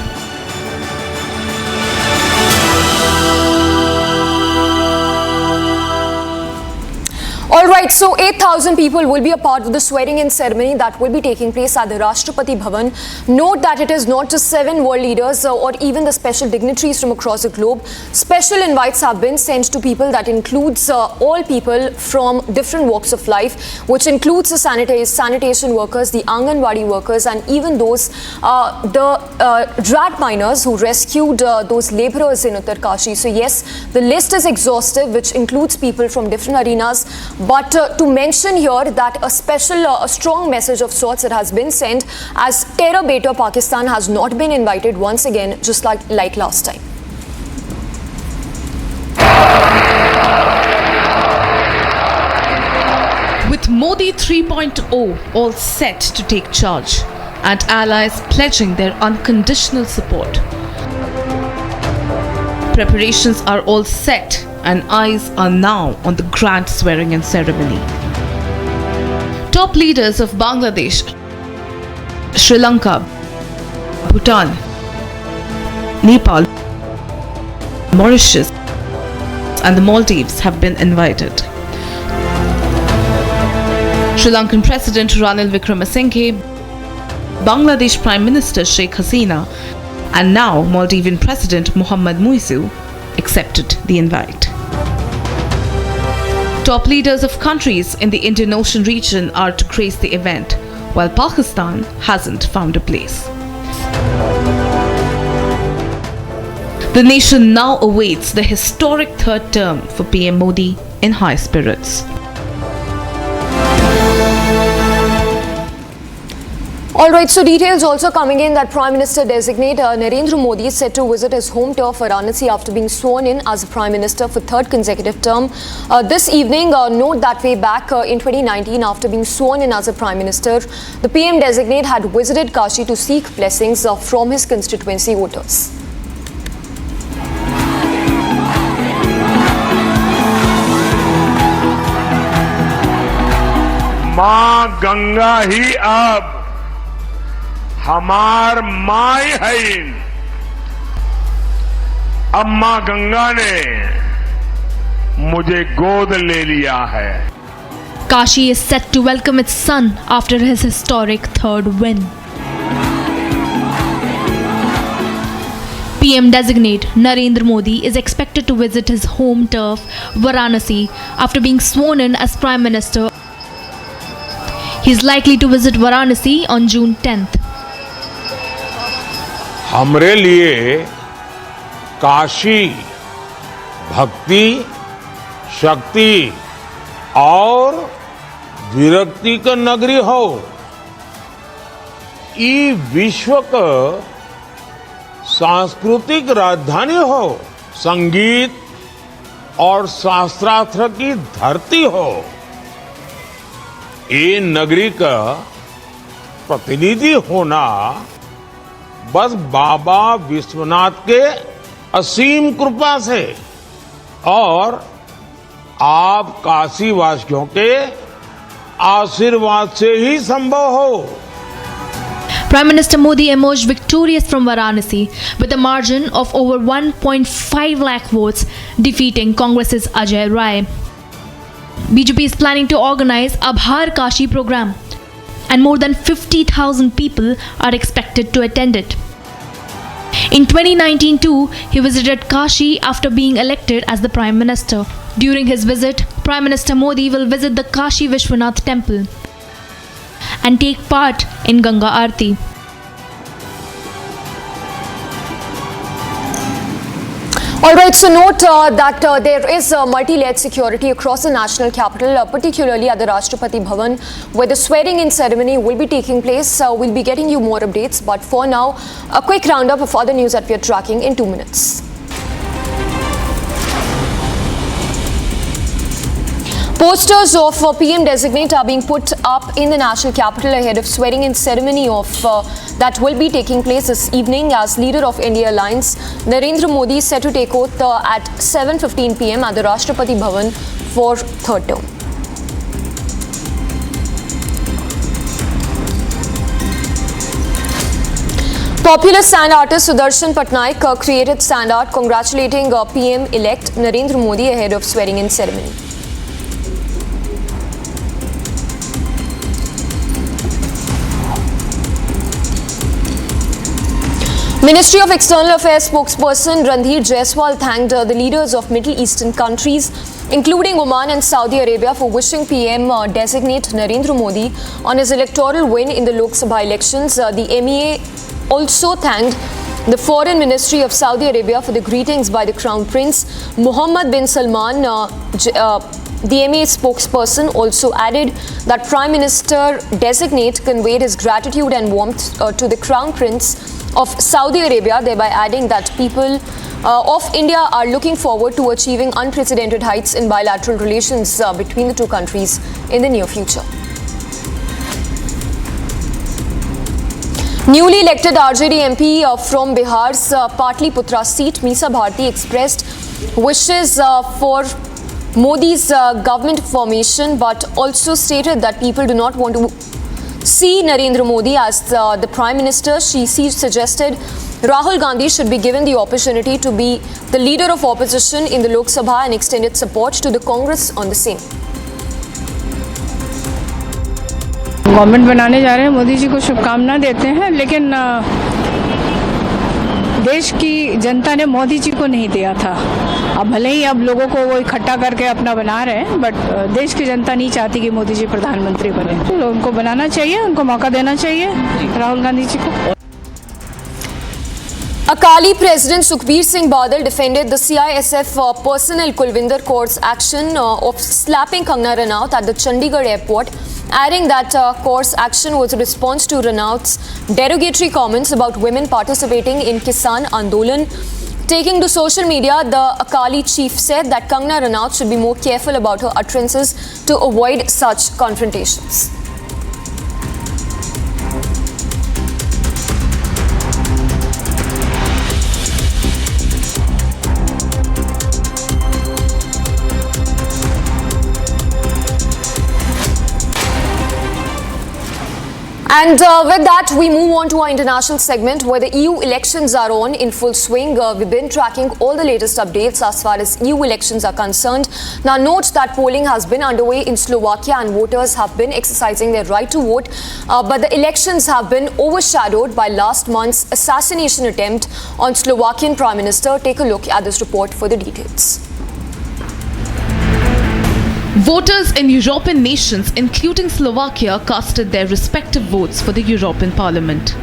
Alright, so 8,000 people will be a part of the swearing-in ceremony that will be taking place at the Rashtrapati Bhavan. Note that it is not just 7 world leaders or even the special dignitaries from across the globe. Special invites have been sent to people that includes all people from different walks of life, which includes the sanitation workers, the Anganwadi workers, and even those rat miners who rescued those laborers in Uttarkashi. So yes, the list is exhaustive, which includes people from different arenas. But to mention here that a strong message of sorts that has been sent, as Terror Beta Pakistan has not been invited once again, just like last time. With Modi 3.0 all set to take charge and allies pledging their unconditional support, preparations are all set and eyes are now on the grand swearing-in ceremony. Top leaders of Bangladesh, Sri Lanka, Bhutan, Nepal, Mauritius, and the Maldives have been invited. Sri Lankan President Ranil Wickremesinghe, Bangladesh Prime Minister Sheikh Hasina, and now Maldivian President Mohammad Muizu accepted the invite. Top leaders of countries in the Indian Ocean region are to grace the event, while Pakistan hasn't found a place. The nation now awaits the historic third term for PM Modi in high spirits. Alright, so details also coming in that Prime Minister designate Narendra Modi is set to visit his home turf Varanasi after being sworn in as Prime Minister for third consecutive term. This evening, note that way back in 2019, after being sworn in as a Prime Minister, the PM designate had visited Kashi to seek blessings from his constituency voters. मां गंगा ही अब हमार माई है। अब मां गंगा ने मुझे गोद ले लिया है। Kashi is set to welcome its son after his historic third win. PM designate Narendra Modi is expected to visit his home turf Varanasi after being sworn in as Prime Minister. He is likely to visit Varanasi on June 10th. हमरे लिए काशी भक्ति, शक्ति और विरक्ति का नगरी हो। ई विश्व का सांस्कृतिक राजधानी हो, संगीत और शास्त्रार्थ की धरती हो। ये नगरी का प्रतिनिधि होना बस बाबा विश्वनाथ के असीम कृपा से और आप काशी वासियों के आशीर्वाद से ही संभव हो। Prime Minister Modi emerged victorious from Varanasi with a margin of over 1.5 lakh votes, defeating Congress's Ajay Rai. BJP is planning to organize Abhar Kashi program, and more than 50,000 people are expected to attend it. In 2019 too, he visited Kashi after being elected as the Prime Minister. During his visit, Prime Minister Modi will visit the Kashi Vishwanath temple and take part in Ganga Aarti. All right, so note that there is multi-layered security across the national capital, particularly at the Rashtrapati Bhavan, where the swearing-in ceremony will be taking place. We'll be getting you more updates, but for now, a quick roundup of other news that we are tracking in 2 minutes. Posters of PM designate are being put up in the national capital ahead of swearing-in ceremony that will be taking place this evening as leader of India Alliance. Narendra Modi is set to take oath at 7:15 p.m. at the Rashtrapati Bhavan for third term. Popular sand artist Sudarshan Patnaik created sand art congratulating PM-elect Narendra Modi ahead of swearing-in ceremony. Ministry of External Affairs spokesperson Randhir Jaiswal thanked the leaders of Middle Eastern countries, including Oman and Saudi Arabia, for wishing PM designate Narendra Modi on his electoral win in the Lok Sabha elections. The MEA also thanked the Foreign Ministry of Saudi Arabia for the greetings by the Crown Prince Mohammed bin Salman. The MEA spokesperson also added that Prime Minister designate conveyed his gratitude and warmth to the Crown Prince of Saudi Arabia, thereby adding that people of India are looking forward to achieving unprecedented heights in bilateral relations between the two countries in the near future. Newly elected RJD MP from Bihar's Patliputra seat, Misa Bharti, expressed wishes for Modi's government formation, but also stated that people do not want to see Narendra Modi as the Prime Minister. She suggested Rahul Gandhi should be given the opportunity to be the leader of opposition in the Lok Sabha and extended support to the Congress on the same. Government बनाने जा रहे हैं, मोदी जी को शुभकामना देते हैं, लेकिन देश की जनता ने मोदी जी को नहीं दिया था। अब भले ही अब लोगों को वो इकट्ठा करके अपना बना रहे हैं, बट देश की जनता नहीं चाहती कि मोदी जी प्रधानमंत्री बने। तो उनको बनाना चाहिए, उनको मौका देना चाहिए, राहुल गांधी जी को। Akali President Sukhbir Singh Badal defended the CISF personnel Kulvinder Kaur's action of slapping Kangana Ranaut at the Chandigarh airport, adding that Kaur's action was a response to Ranaut's derogatory comments about women participating in Kisan Andolan. Taking to social media, the Akali chief said that Kangana Ranaut should be more careful about her utterances to avoid such confrontations. And with that, we move on to our international segment where the EU elections are on in full swing. We've been tracking all the latest updates as far as EU elections are concerned. Now, note that polling has been underway in Slovakia and voters have been exercising their right to vote. But the elections have been overshadowed by last month's assassination attempt on Slovakian Prime Minister. Take a look at this report for the details. Voters in European nations, including Slovakia, casted their respective votes for the European Parliament.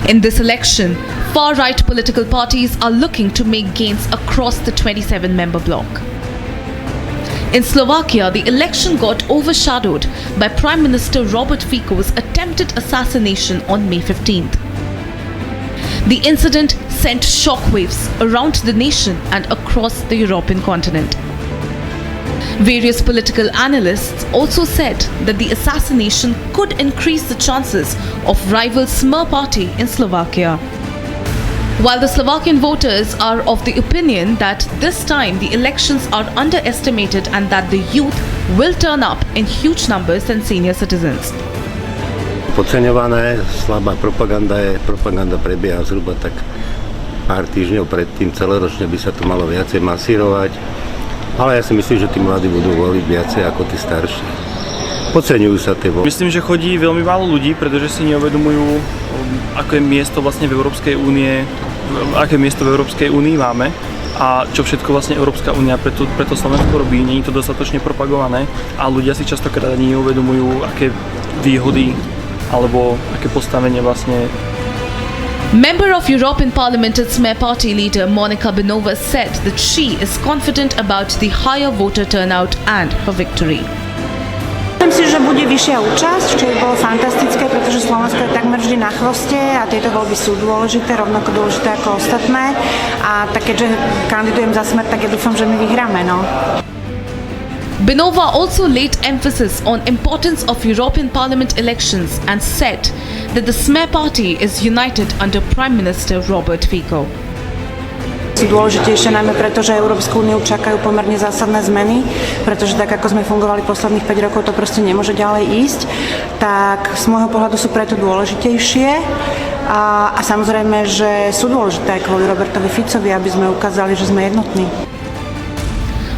In this election, far-right political parties are looking to make gains across the 27-member bloc. In Slovakia, the election got overshadowed by Prime Minister Robert Fico's attempted assassination on May 15th. The incident sent shockwaves around the nation and across the European continent. Various political analysts also said that the assassination could increase the chances of rival Smer party in Slovakia. While the Slovakian voters are of the opinion that this time the elections are underestimated and that the youth will turn up in huge numbers than senior citizens. Podceňované, slabá propaganda prebieha zhruba tak pár týždňov predtým, celoročne by sa to malo viacej masírovať. Ale ja si myslím, že tí mladí budú voliť viacej ako tí starší. Podceňujú sa tie voľby. Myslím, že chodí veľmi málo ľudí, pretože si neuvedomujú, aké miesto vlastne v Európskej únii máme a čo všetko vlastne Európska únia preto Slovensko robí. Nie je to dostatočne propagované a ľudia si častokrát ani neuvedomujú, aké výhody alebo aké postavenie vlastne Member of European Parliament and Smer Party leader Monica Benova said that she is confident about the higher voter turnout and her victory. Myslím si, že bude vyššia účasť, čo by bolo fantastické, pretože Slovensko je takmer vždy na chvoste a tieto voľby sú dôležité, rovnako dôležité ako ostatné. A tak keďže kandidujem za Smer, tak ja dúfam, že my vyhráme, no. Benova also laid emphasis on importance of European Parliament elections and said that the Smer Party is united under Prime Minister Robert Fico. Sú dôležitejšie najmä preto, že Európsku úniu čakajú pomerne zásadné zmeny, pretože tak ako sme fungovali posledných 5 rokov, to proste nemôže ďalej ísť. Tak z môjho pohľadu sú preto dôležitejšie a samozrejme, že sú dôležité kvôli Robertovi Ficovi, aby sme ukázali, že sme jednotní.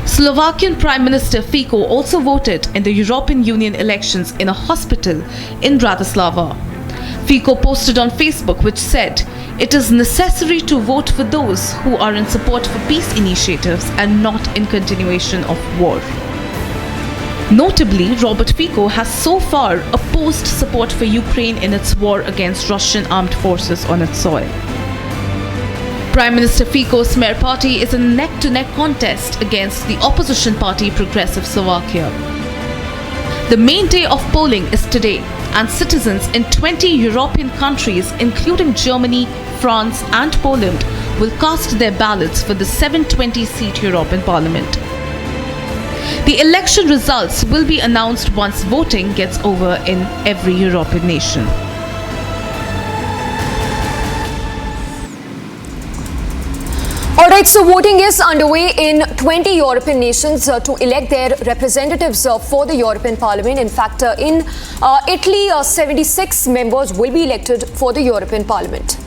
Slovakian Prime Minister Fico also voted in the European Union elections in a hospital in Bratislava. Fico posted on Facebook which said, "It is necessary to vote for those who are in support for peace initiatives and not in continuation of war." Notably, Robert Fico has so far opposed support for Ukraine in its war against Russian armed forces on its soil. Prime Minister Fico's Smer Party is in a neck-to-neck contest against the opposition party Progressive Slovakia. The main day of polling is today, and citizens in 20 European countries, including Germany, France and Poland, will cast their ballots for the 720-seat European Parliament. The election results will be announced once voting gets over in every European nation. Alright, so voting is underway in 20 European nations to elect their representatives for the European Parliament. In fact, in Italy, 76 members will be elected for the European Parliament.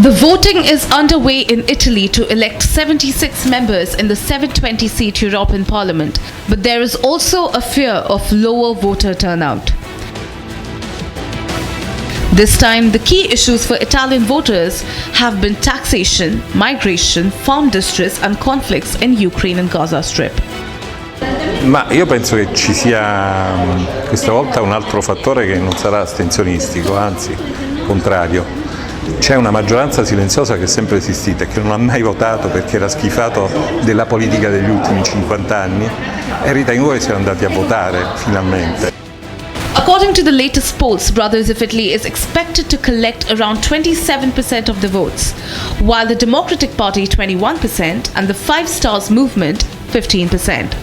The voting is underway in Italy to elect 76 members in the 720-seat European Parliament, but there is also a fear of lower voter turnout. This time, the key issues for Italian voters have been taxation, migration, farm distress and conflicts in Ukraine and Gaza Strip. Ma io penso che ci sia questa volta un altro fattore che non sarà astensionistico, anzi, contrario. C'è una maggioranza silenziosa che è sempre esistita e che non ha mai votato perché era schifato della politica degli ultimi 50 anni e ritengo che siano andati a votare finalmente. According to the latest polls, Brothers of Italy is expected to collect around 27% of the votes, while the Democratic Party 21% and the Five Stars Movement 15%.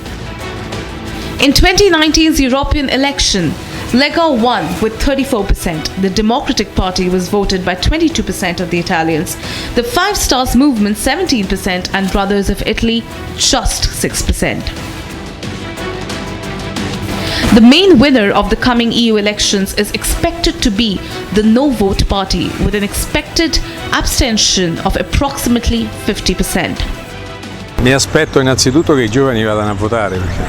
In 2019's European election, Lega won with 34%. The Democratic Party was voted by 22% of the Italians, the Five Stars Movement 17% and Brothers of Italy just 6%. The main winner of the coming EU elections is expected to be the No Vote Party, with an expected abstention of approximately 50%. Mi aspetto innanzitutto che i giovani vadano a votare perché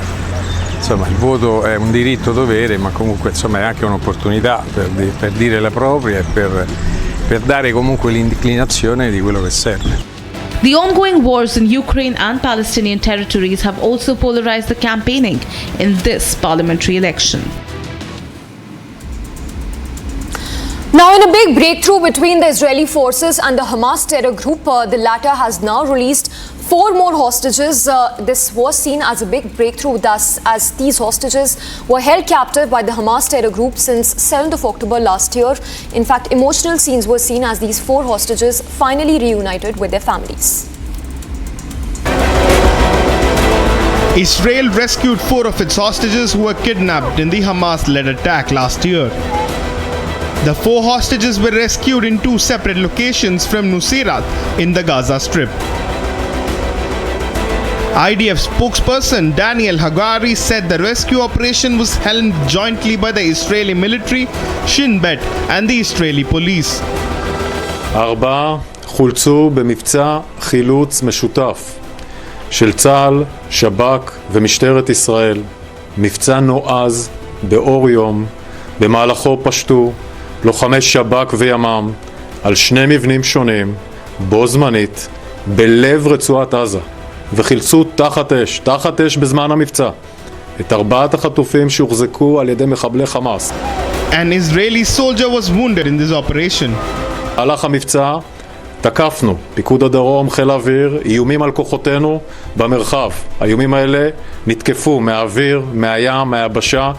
insomma il voto è un diritto dovere, ma comunque insomma è anche un'opportunità per dire la propria e per dare comunque l'inclinazione di quello che serve. The ongoing wars in Ukraine and Palestinian territories have also polarized the campaigning in this parliamentary election. Now, in a big breakthrough between the Israeli forces and the Hamas terror group, the latter has now released 4 more hostages. This was seen as a big breakthrough, thus, as these hostages were held captive by the Hamas terror group since 7th of October last year. In fact, emotional scenes were seen as these 4 hostages finally reunited with their families. Israel rescued 4 of its hostages who were kidnapped in the Hamas-led attack last year. The 4 hostages were rescued in 2 separate locations from Nuseirat in the Gaza Strip. IDF spokesperson Daniel Hagari said the rescue operation was held jointly by the Israeli military, Shin Bet, and the Israeli police. 4 חולצו במבצע חילוץ משותף של צה"ל, שב"כ ומשטרת ישראל. מבצע נועז באור יום, במהלכו פשטו לוחמי שב"כ וימ"מ על 2 מבנים שונים, בו זמנית, בלב רצועת עזה, וחילצו תחת אש בזמן המבצע את 4 החטופים שהוחזקו על ידי מחבלי חמאס. An Israeli soldier was wounded in this operation. במהלך המבצע תקפנו, פיקוד הדרום, חיל האוויר, איומים על כוחותינו במרחב. האיומים האלה נתקפו מהאוויר, מהים, מהיבשה.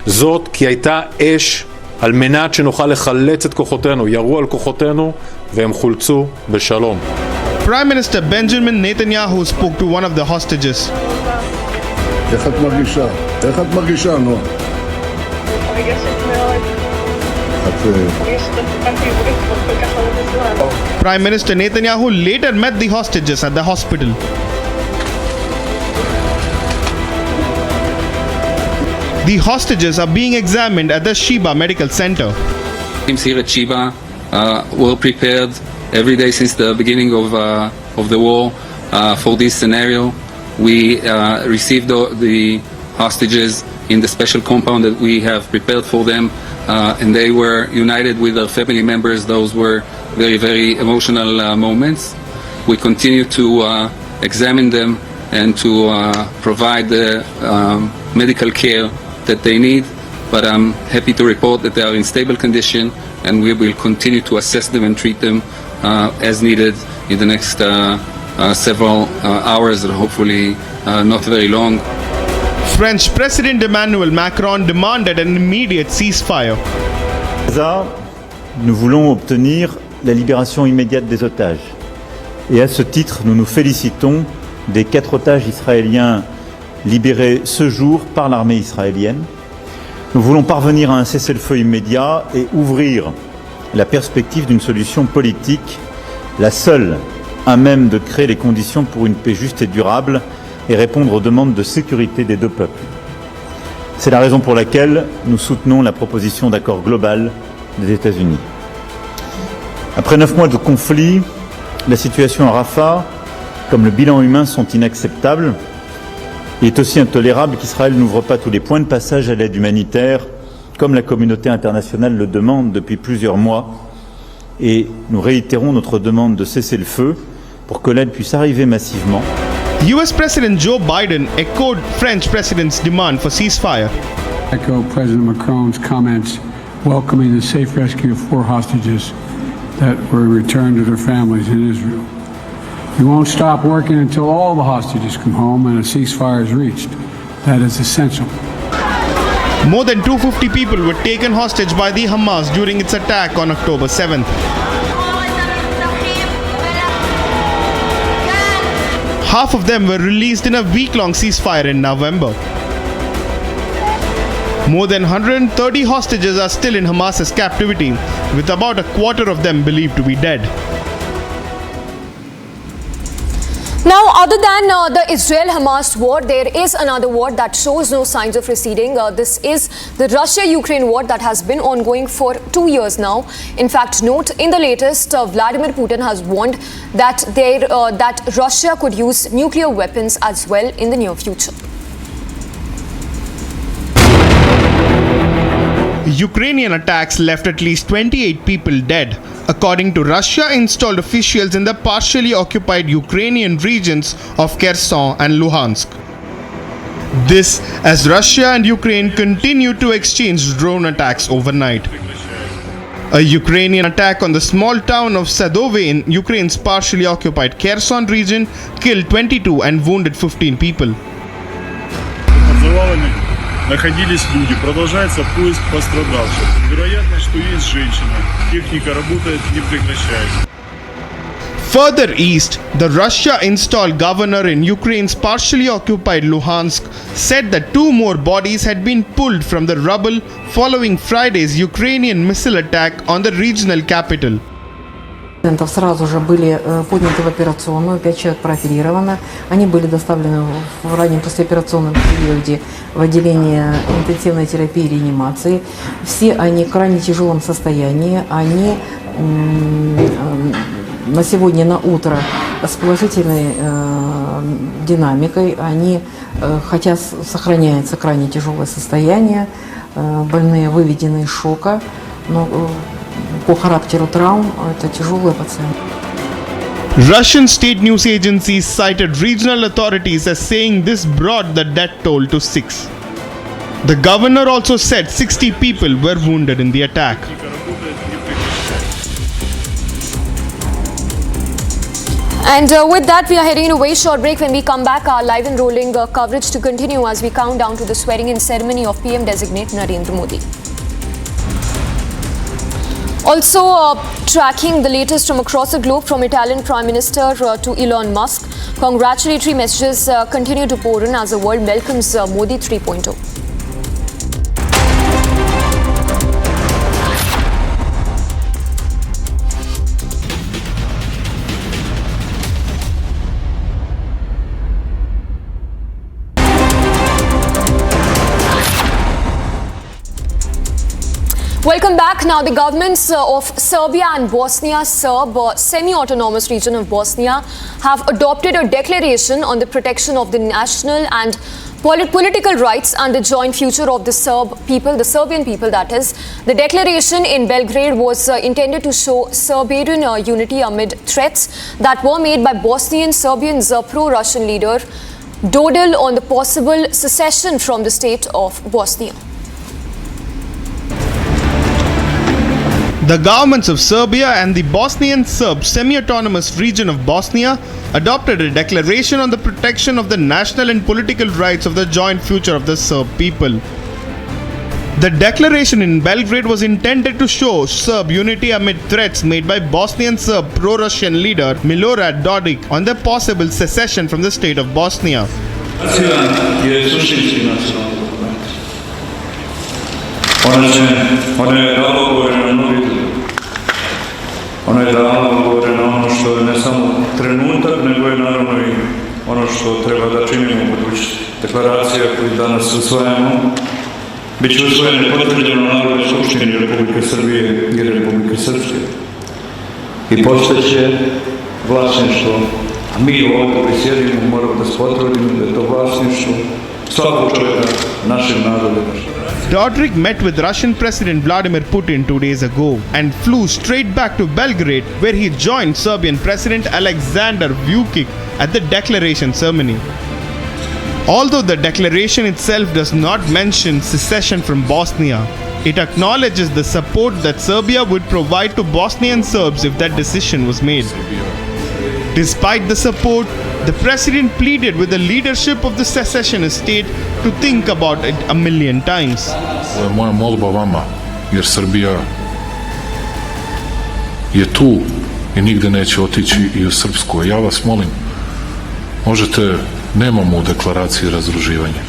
זאת כי הייתה אש על מנת שנוכל לחלץ את כוחותינו. ירו על כוחותינו והם חולצו בשלום. Prime Minister Benjamin Netanyahu spoke to one of the hostages. איך את מרגישה? איך את מרגישה, נועה? Prime Minister Netanyahu later met the hostages at the hospital. The hostages are being examined at the Sheba Medical Center. Teams here at Sheba were prepared every day since the beginning of the war for this scenario. We received the hostages in the special compound that we have prepared for them, and they were united with their family members. Those were very, very emotional moments. We continue to examine them and to provide the medical care that they need, but I'm happy to report that they are in stable condition, and we will continue to assess them and treat them as needed in the next several hours, and hopefully not very long. French President Emmanuel Macron demanded an immediate ceasefire. Nous voulons obtenir la libération immédiate des otages. Et à ce titre, nous nous félicitons des 4 otages israéliens libérés ce jour par l'armée israélienne. Nous voulons parvenir à un cessez-le-feu immédiat et ouvrir la perspective d'une solution politique, la seule à même de créer les conditions pour une paix juste et durable et répondre aux demandes de sécurité des deux peuples. C'est la raison pour laquelle nous soutenons la proposition d'accord global des États-Unis. Après 9 mois de conflit, la situation à Rafah, comme le bilan humain, sont inacceptables. Il est aussi intolérable qu'Israël n'ouvre pas tous les points de passage à l'aide humanitaire, comme la communauté internationale le demande depuis plusieurs mois. Et nous réitérons notre demande de cesser le feu pour que l'aide puisse arriver massivement. US President Joe Biden echoed French President's demand for ceasefire. Echo President Macron's comments welcoming the safe rescue of 4 hostages that were returned to their families in Israel. We won't stop working until all the hostages come home and a ceasefire is reached. That is essential. More than 250 people were taken hostage by the Hamas during its attack on October 7th. Half of them were released in a week-long ceasefire in November. More than 130 hostages are still in Hamas's captivity, with about a quarter of them believed to be dead. Now, other than the Israel-Hamas war, there is another war that shows no signs of receding. This is the Russia-Ukraine war that has been ongoing for 2 years now. In fact, note in the latest, Vladimir Putin has warned that that Russia could use nuclear weapons as well in the near future. Ukrainian attacks left at least 28 people dead, according to Russia-installed officials in the partially occupied Ukrainian regions of Kherson and Luhansk. This as Russia and Ukraine continue to exchange drone attacks overnight. A Ukrainian attack on the small town of Sadove in Ukraine's partially occupied Kherson region killed 22 and wounded 15 people. Находились люди. Продолжается поиск пострадавших. Вероятно, что есть женщина. Техника работает, не прекращается. Further east, the Russia-installed governor in Ukraine's partially occupied Luhansk said that 2 more bodies had been pulled from the rubble following Friday's Ukrainian missile attack on the regional capital. Сразу же были подняты в операционную, 5 человек прооперировано. Они были доставлены в раннем послеоперационном периоде в отделение интенсивной терапии и реанимации. Все они в крайне тяжелом состоянии. Они на сегодня на утро с положительной динамикой. Они, хотя сохраняется крайне тяжелое состояние, больные выведены из шока, но по характеру травм это тяжелые пациенты. Russian state news agencies cited regional authorities as saying this brought the death toll to 6. The governor also said 60 people were wounded in the attack. And with that, we are heading in a very short break. When we come back, our live and rolling coverage to continue as we count down to the swearing-in ceremony of PM designate Narendra Modi. Also tracking the latest from across the globe, from Italian Prime Minister to Elon Musk, congratulatory messages continue to pour in as the world welcomes Modi 3.0. Welcome back. Now, the governments of Serbia and Bosnia, semi-autonomous region of Bosnia, have adopted a declaration on the protection of the national and political rights and the joint future of the Serbian people, that is. The declaration in Belgrade was intended to show Serbian unity amid threats that were made by Bosnian Serbians' pro-Russian leader Dodil on the possible secession from the state of Bosnia. The governments of Serbia and the Bosnian Serb semi-autonomous region of Bosnia adopted a declaration on the protection of the national and political rights of the joint future of the Serb people. The declaration in Belgrade was intended to show Serb unity amid threats made by Bosnian Serb pro-Russian leader Milorad Dodik on the possible secession from the state of Bosnia. Ona je davno govorena ono što je ne samo trenutak, nego je naravno i ono što treba da činimo u budućnosti. Deklaracija koju danas usvajamo bit će usvojena i potvrđena u Narodnoj skupštini Republike Srbije i Republike Srpske i postaće vlasništvo, a mi ovdje koji sjedimo moramo da se potrudimo da je to vlasništvo svakog čovjeka, našeg naroda. Dodik met with Russian President Vladimir Putin 2 days ago and flew straight back to Belgrade, where he joined Serbian President Aleksandar Vučić at the declaration ceremony. Although the declaration itself does not mention secession from Bosnia, it acknowledges the support that Serbia would provide to Bosnian Serbs if that decision was made. Despite the support, the president pleaded with the leadership of the secessionist state to think about it a million times. Ovo je moja molba vama, jer Srbija je tu i nigde neće otići i u Srpsku. Ja vas molim, možete, nemamo u deklaraciji razdruživanja.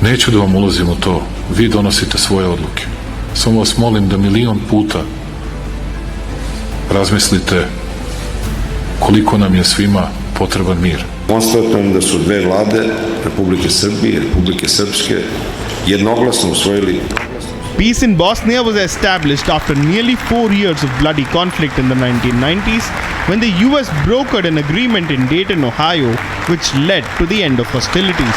Neću da vam ulazim u to, vi donosite svoje odluke. Samo vas molim da 1.000.000 puta razmislite koliko nam je svima potreban mir. Konstatujem da su dve vlade, Republike Srbije i Republike Srpske, jednoglasno usvojili. Peace in Bosnia was established after nearly 4 years of bloody conflict in the 1990s, when the US brokered an agreement in Dayton, Ohio, which led to the end of hostilities.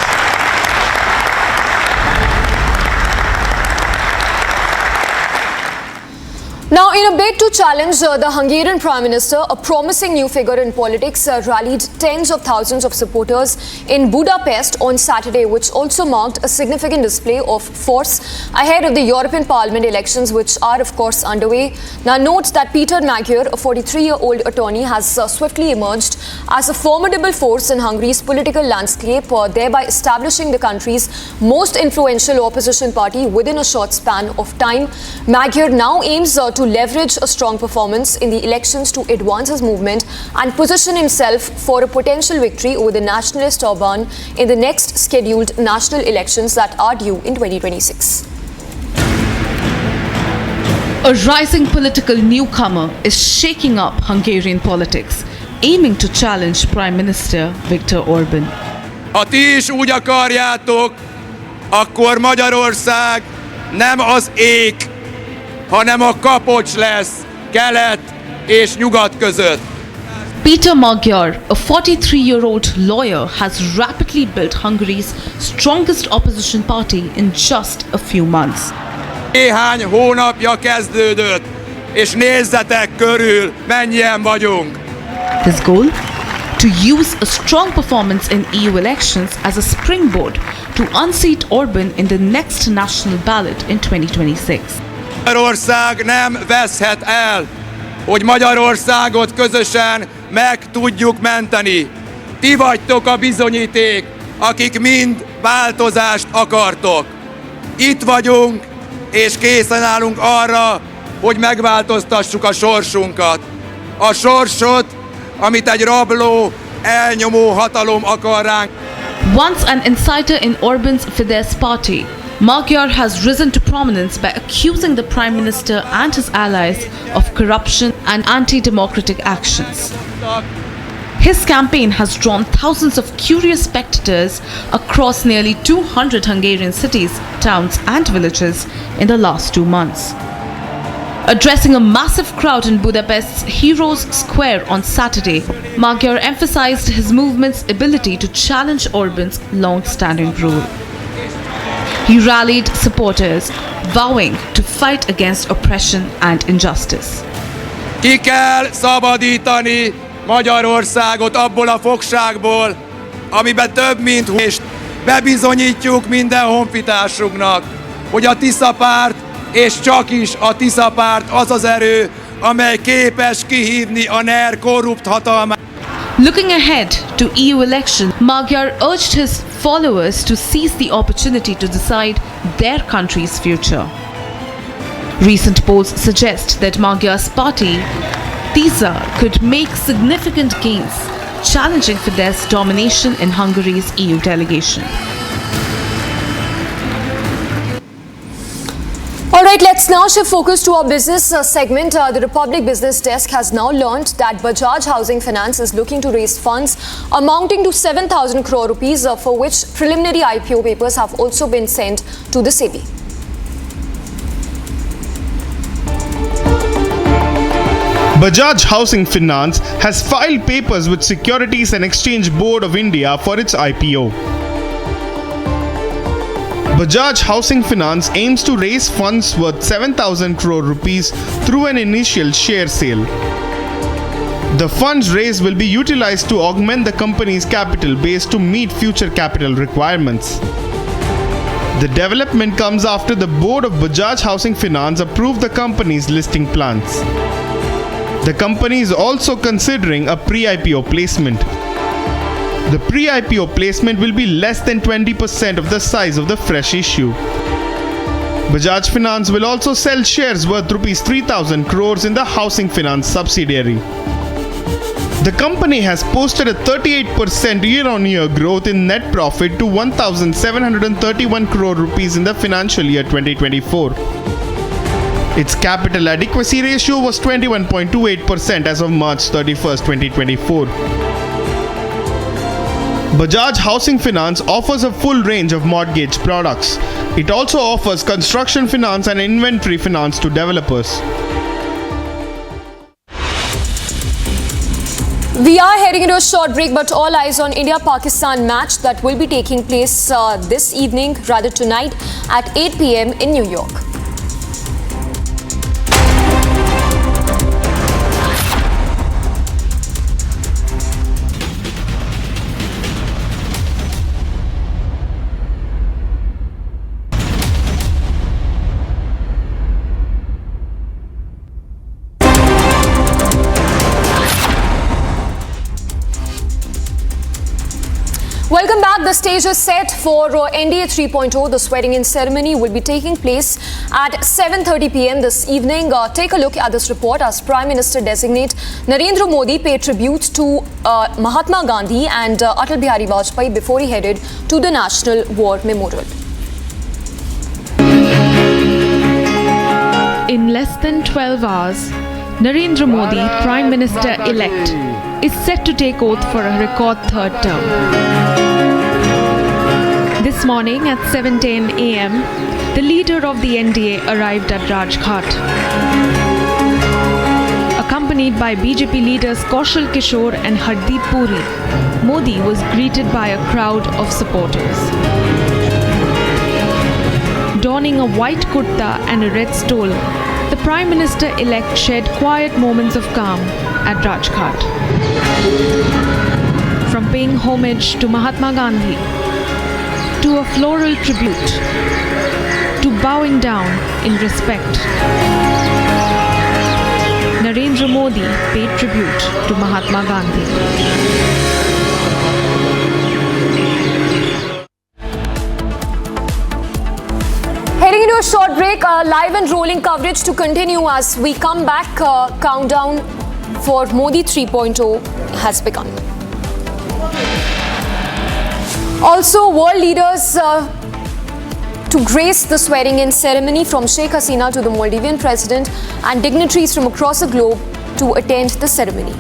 Now, in a bid to challenge the Hungarian Prime Minister, a promising new figure in politics rallied tens of thousands of supporters in Budapest on Saturday, which also marked a significant display of force ahead of the European Parliament elections, which are, of course, underway. Now, note that Peter Magyar, a 43-year-old attorney, has swiftly emerged as a formidable force in Hungary's political landscape, thereby establishing the country's most influential opposition party within a short span of time. Magyar now aims to leverage a strong performance in the elections to advance his movement and position himself for a potential victory over the nationalist Orban in the next scheduled national elections that are due in 2026. A rising political newcomer is shaking up Hungarian politics, aiming to challenge Prime Minister Viktor Orban. Ha ti is úgy akarjátok, akkor Magyarország nem az ég, hanem a kapocs lesz kelet és nyugat között. Peter Magyar, a 43-year-old lawyer, has rapidly built Hungary's strongest opposition party in just a few months. Néhány hónapja kezdődött, és nézzetek körül, mennyien vagyunk. His goal? To use a strong performance in EU elections as a springboard to unseat Orban in the next national ballot in 2026. Magyarország nem veszhet el, hogy Magyarországot közösen meg tudjuk menteni. Ti vagytok a bizonyíték, akik mind változást akartok. Itt vagyunk, és készen állunk arra, hogy megváltoztassuk a sorsunkat. A sorsot, amit egy rabló, elnyomó hatalom akar ránk. Once an insider in Orban's Fidesz party, Magyar has risen to prominence by accusing the Prime Minister and his allies of corruption and anti-democratic actions. His campaign has drawn thousands of curious spectators across nearly 200 Hungarian cities, towns and villages in the last 2 months. Addressing a massive crowd in Budapest's Heroes Square on Saturday, Magyar emphasized his movement's ability to challenge Orban's long-standing rule. He rallied supporters, vowing to fight against oppression and injustice. Ki kell szabadítani Magyarországot abból a fogságból, amiben több mint és bebizonyítjuk minden honfitársunknak, hogy a Tisza párt és csak is a Tisza párt az az erő, amely képes kihívni a NER korrupt hatalmát. Looking ahead to EU election, Magyar urged his followers to seize the opportunity to decide their country's future. Recent polls suggest that Magyar's party, Tisza, could make significant gains, challenging Fidesz domination in Hungary's EU delegation. All right, let's now shift focus to our business segment. The Republic Business Desk has now learned that Bajaj Housing Finance is looking to raise funds amounting to 7,000 crore rupees, for which preliminary IPO papers have also been sent to the SEBI. Bajaj Housing Finance has filed papers with Securities and Exchange Board of India for its IPO. Bajaj Housing Finance aims to raise funds worth 7,000 crore rupees through an initial share sale. The funds raised will be utilized to augment the company's capital base to meet future capital requirements. The development comes after the board of Bajaj Housing Finance approved the company's listing plans. The company is also considering a pre-IPO placement. The pre-IPO placement will be less than 20% of the size of the fresh issue. Bajaj Finance will also sell shares worth rupees 3,000 crores in the Housing Finance subsidiary. The company has posted a 38% year-on-year growth in net profit to 1,731 crore rupees in the financial year 2024. Its capital adequacy ratio was 21.28% as of March 31, 2024. Bajaj Housing Finance offers a full range of mortgage products. It also offers construction finance and inventory finance to developers. We are heading into a short break, but all eyes on India-Pakistan match that will be taking place this evening, rather tonight, at 8 p.m. in New York. Welcome back. The stage is set for NDA 3.0. The swearing-in ceremony will be taking place at 7:30 p.m. this evening. Take a look at this report as Prime Minister-designate Narendra Modi paid tribute to Mahatma Gandhi and Atal Bihari Vajpayee before he headed to the National War Memorial. In less than 12 hours, Narendra Modi, Prime Minister-elect, is set to take oath for a record third term. This morning at 7:10 a.m., the leader of the NDA arrived at Rajghat. Accompanied by BJP leaders Kaushal Kishore and Hardeep Puri, Modi was greeted by a crowd of supporters. Donning a white kurta and a red stole, the Prime Minister-elect shared quiet moments of calm at Rajghat. From paying homage to Mahatma Gandhi to a floral tribute, to bowing down in respect. Narendra Modi paid tribute to Mahatma Gandhi. Heading into a short break, live and rolling coverage to continue as we come back. Countdown for Modi 3.0 has begun. Also, world leaders to grace the swearing-in ceremony, from Sheikh Hasina to the Maldivian president, and dignitaries from across the globe to attend the ceremony.